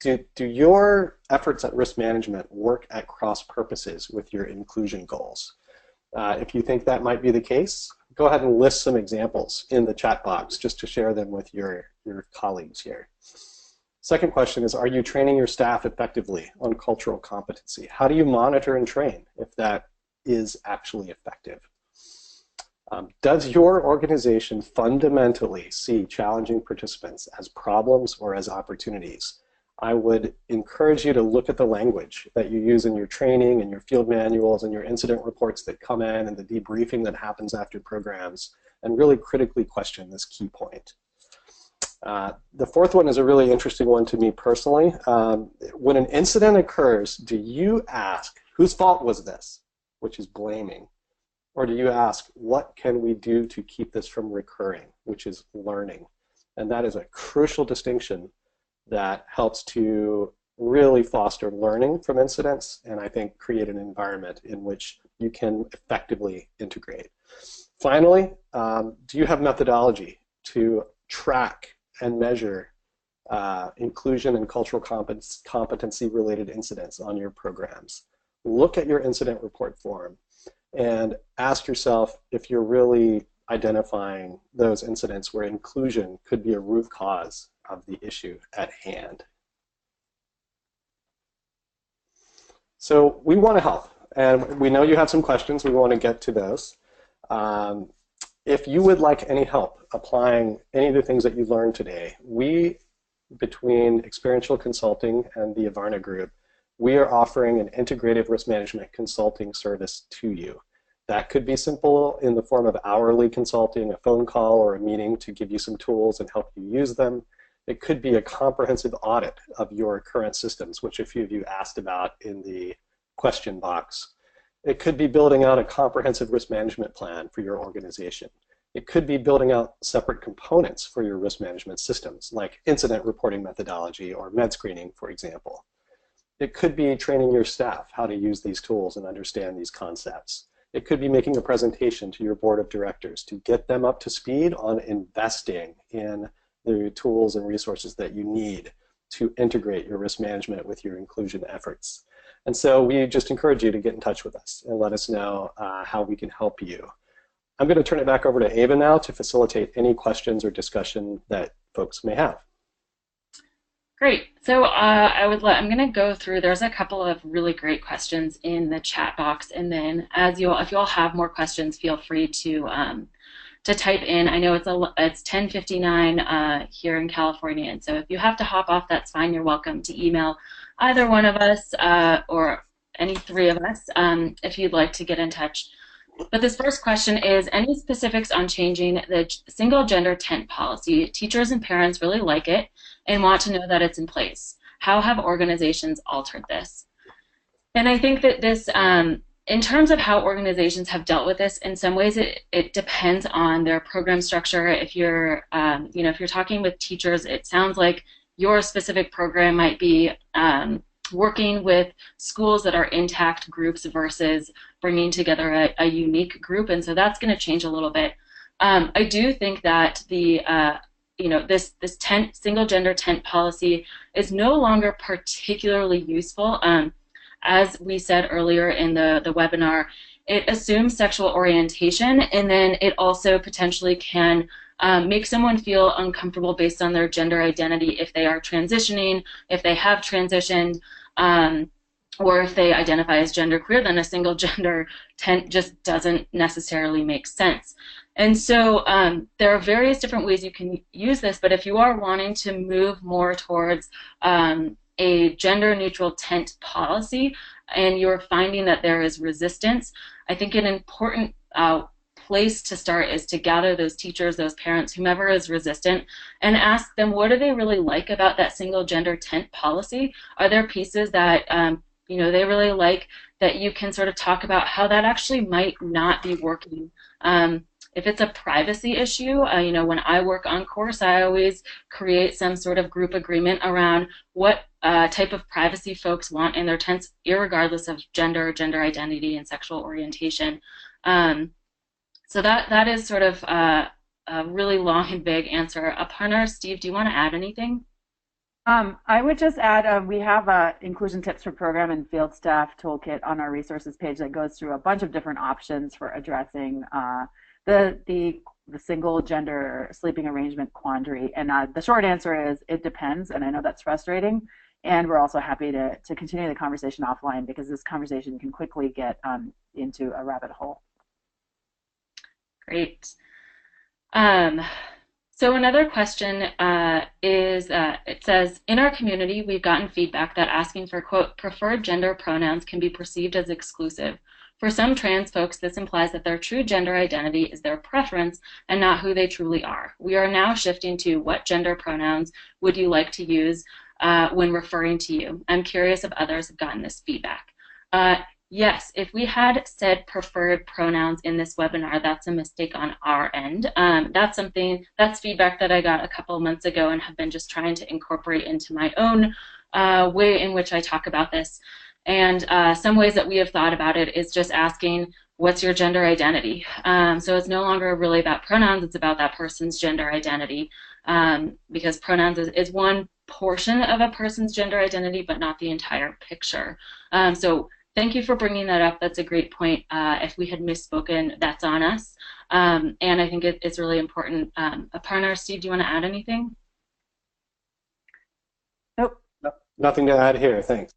Do your efforts at risk management work at cross purposes with your inclusion goals? If you think that might be the case, go ahead and list some examples in the chat box just to share them with your colleagues here. Second question is, are you training your staff effectively on cultural competency? How do you monitor and train if that is actually effective? Does your organization fundamentally see challenging participants as problems or as opportunities? I would encourage you to look at the language that you use in your training and your field manuals and your incident reports that come in and the debriefing that happens after programs, and really critically question this key point. The fourth one is a really interesting one to me personally. When an incident occurs, do you ask, whose fault was this? Which is blaming. Or do you ask, what can we do to keep this from recurring? Which is learning. And that is a crucial distinction that helps to really foster learning from incidents, and I think create an environment in which you can effectively integrate. Finally, do you have methodology to track and measure inclusion and cultural competency related incidents on your programs? Look at your incident report form and ask yourself if you're really identifying those incidents where inclusion could be a root cause of the issue at hand. So we want to help, and we know you have some questions. We want to get to those. If you would like any help applying any of the things that you learned today, we, between Experiential Consulting and the Avarna Group, we are offering an integrative risk management consulting service to you. That could be simple in the form of hourly consulting, a phone call or a meeting to give you some tools and help you use them. It could be a comprehensive audit of your current systems, which a few of you asked about in the question box. It could be building out a comprehensive risk management plan for your organization. It could be building out separate components for your risk management systems, like incident reporting methodology or med screening, for example. It could be training your staff how to use these tools and understand these concepts. It could be making a presentation to your board of directors to get them up to speed on investing in the tools and resources that you need to integrate your risk management with your inclusion efforts. And so we just encourage you to get in touch with us and let us know how we can help you. I'm going to turn it back over to Ava now to facilitate any questions or discussion that folks may have. Great. So I'm going to go through, there's a couple of really great questions in the chat box, and then if you all have more questions, feel free to type in. I know it's 10:59 here in California, and so if you have to hop off, that's fine. You're welcome to email either one of us or any three of us if you'd like to get in touch. But this first question is, any specifics on changing the single gender tent policy? Teachers and parents really like it and want to know that it's in place. How have organizations altered this? And I think that this, in terms of how organizations have dealt with this, in some ways it depends on their program structure. If you're, if you're talking with teachers, it sounds like your specific program might be working with schools that are intact groups versus bringing together a unique group, and so that's going to change a little bit. I do think that the this single gender tent policy is no longer particularly useful. As we said earlier in the webinar, it assumes sexual orientation, and then it also potentially can make someone feel uncomfortable based on their gender identity if they are transitioning, if they have transitioned, or if they identify as genderqueer. Then a single gender tent just doesn't necessarily make sense. And so there are various different ways you can use this, but if you are wanting to move more towards a gender-neutral tent policy and you're finding that there is resistance, I think an important place to start is to gather those teachers, those parents, whomever is resistant, and ask them, what do they really like about that single gender tent policy? Are there pieces that they really like that you can sort of talk about how that actually might not be working? If it's a privacy issue, when I work on course, I always create some sort of group agreement around what type of privacy folks want in their tents, irregardless of gender, gender identity, and sexual orientation. So that is sort of a really long and big answer. Aparna, Steve, do you want to add anything? I would just add, we have a inclusion tips for program and field staff toolkit on our resources page that goes through a bunch of different options for addressing the single gender sleeping arrangement quandary. And the short answer is it depends, and I know that's frustrating. And we're also happy to continue the conversation offline because this conversation can quickly get into a rabbit hole. Great. So another question is, it says, in our community, we've gotten feedback that asking for, quote, preferred gender pronouns can be perceived as exclusive. For some trans folks, this implies that their true gender identity is their preference and not who they truly are. We are now shifting to what gender pronouns would you like to use when referring to you. I'm curious if others have gotten this feedback. Yes, if we had said preferred pronouns in this webinar, that's a mistake on our end. That's feedback that I got a couple of months ago and have been just trying to incorporate into my own way in which I talk about this. And some ways that we have thought about it is just asking, what's your gender identity? So it's no longer really about pronouns, it's about that person's gender identity, because pronouns is one portion of a person's gender identity, but not the entire picture. So thank you for bringing that up. That's a great point. If we had misspoken, that's on us. And I think it's really important. Aparna or Steve, do you want to add anything? Nope. Nothing to add here, thanks.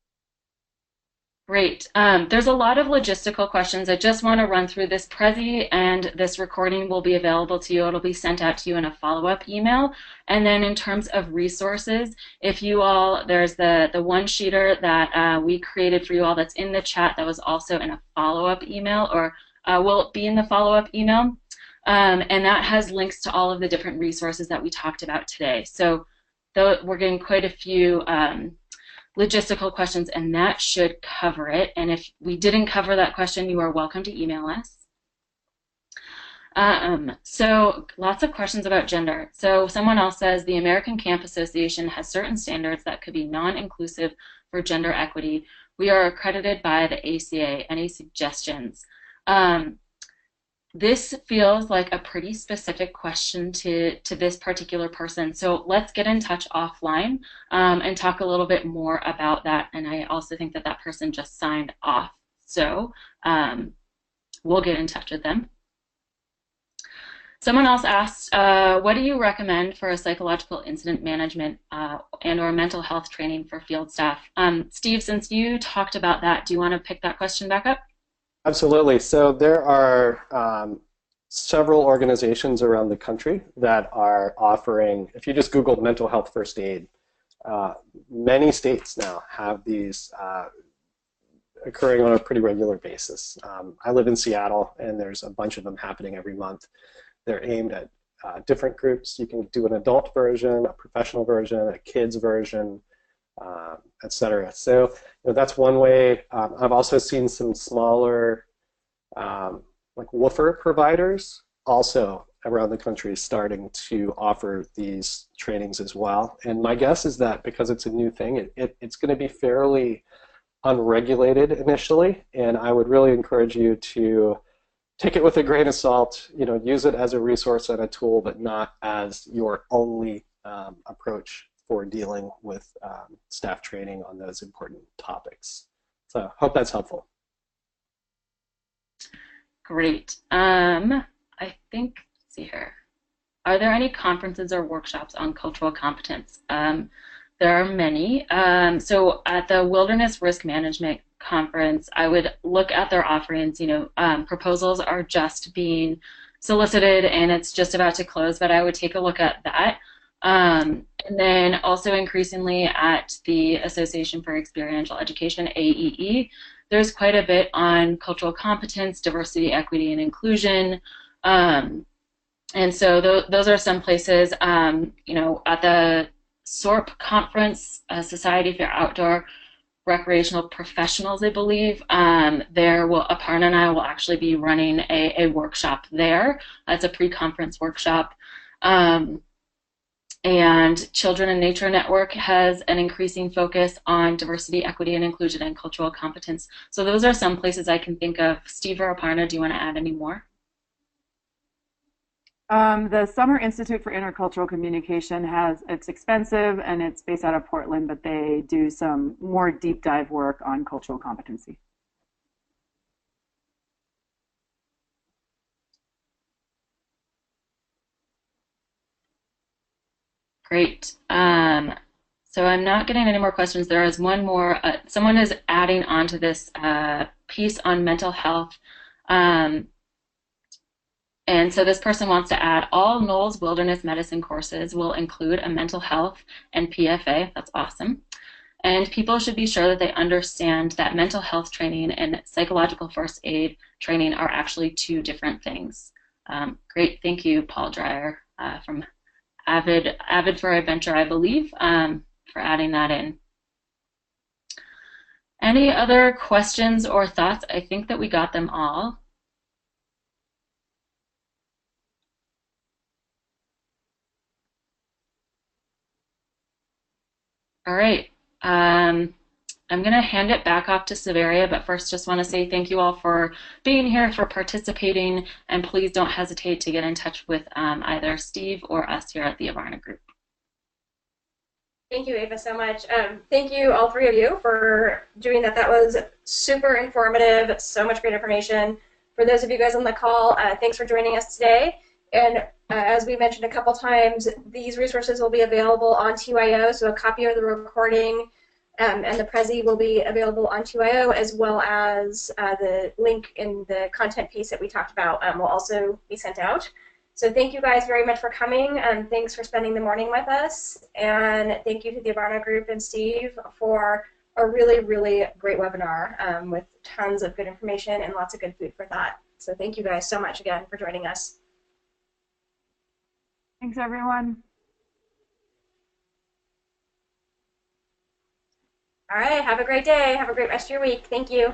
Great. There's a lot of logistical questions. I just want to run through this Prezi, and this recording will be available to you. It'll be sent out to you in a follow-up email. And then in terms of resources, if you all, there's the one-sheeter that we created for you all that's in the chat that was also in a follow-up email, or will be in the follow-up email. And that has links to all of the different resources that we talked about today. So we're getting quite a few logistical questions, and that should cover it. And if we didn't cover that question, you are welcome to email us. So lots of questions about gender. So someone else says the American Camp Association has certain standards that could be non-inclusive for gender equity. We are accredited by the ACA. Any suggestions? This feels like a pretty specific question to this particular person. So let's get in touch offline and talk a little bit more about that. And I also think that that person just signed off. So we'll get in touch with them. Someone else asked, what do you recommend for a psychological incident management and or mental health training for field staff? Steve, since you talked about that, do you want to pick that question back up? Absolutely. So there are several organizations around the country that are offering, if you just Google mental health first aid, many states now have these occurring on a pretty regular basis. I live in Seattle, and there's a bunch of them happening every month. They're aimed at different groups. You can do an adult version, a professional version, a kids version, etc. So that's one way. I've also seen some smaller like woofer providers also around the country starting to offer these trainings as well. And my guess is that because it's a new thing, it's going to be fairly unregulated initially, and I would really encourage you to take it with a grain of salt, use it as a resource and a tool, but not as your only approach for dealing with staff training on those important topics. So hope that's helpful. Great. I think, let's see here. Are there any conferences or workshops on cultural competence? There are many. So at the Wilderness Risk Management Conference, I would look at their offerings. Proposals are just being solicited and it's just about to close, but I would take a look at that. And then also increasingly at the Association for Experiential Education, AEE, there's quite a bit on cultural competence, diversity, equity, and inclusion. And so those are some places, at the SORP conference, Society for Outdoor Recreational Professionals, I believe, Aparna and I will actually be running a workshop there. It's a pre-conference workshop. And Children in Nature Network has an increasing focus on diversity, equity, and inclusion and cultural competence. So those are some places I can think of. Steve or Aparna, do you want to add any more? The Summer Institute for Intercultural Communication it's expensive and it's based out of Portland, but they do some more deep dive work on cultural competency. Great. So I'm not getting any more questions. There is one more. Someone is adding on to this piece on mental health. And so this person wants to add, all Knowles Wilderness Medicine courses will include a mental health and PFA. That's awesome. And people should be sure that they understand that mental health training and psychological first aid training are actually two different things. Great. Thank you, Paul Dreyer from Avid for Adventure, I believe, for adding that in. Any other questions or thoughts? I think that we got them all. All right. I'm going to hand it back off to Severia, but first just want to say thank you all for being here, for participating, and please don't hesitate to get in touch with either Steve or us here at the Avarna Group. Thank you, Ava, so much. Thank you, all three of you, for doing that. That was super informative, so much great information. For those of you guys on the call, thanks for joining us today. And as we mentioned a couple times, these resources will be available on TYO, so a copy of the recording and the Prezi will be available on TYO, as well as the link in the content piece that we talked about will also be sent out. So thank you guys very much for coming, and thanks for spending the morning with us. And thank you to the Avarna Group and Steve for a really, really great webinar with tons of good information and lots of good food for thought. So thank you guys so much again for joining us. Thanks, everyone. All right, have a great day. Have a great rest of your week. Thank you.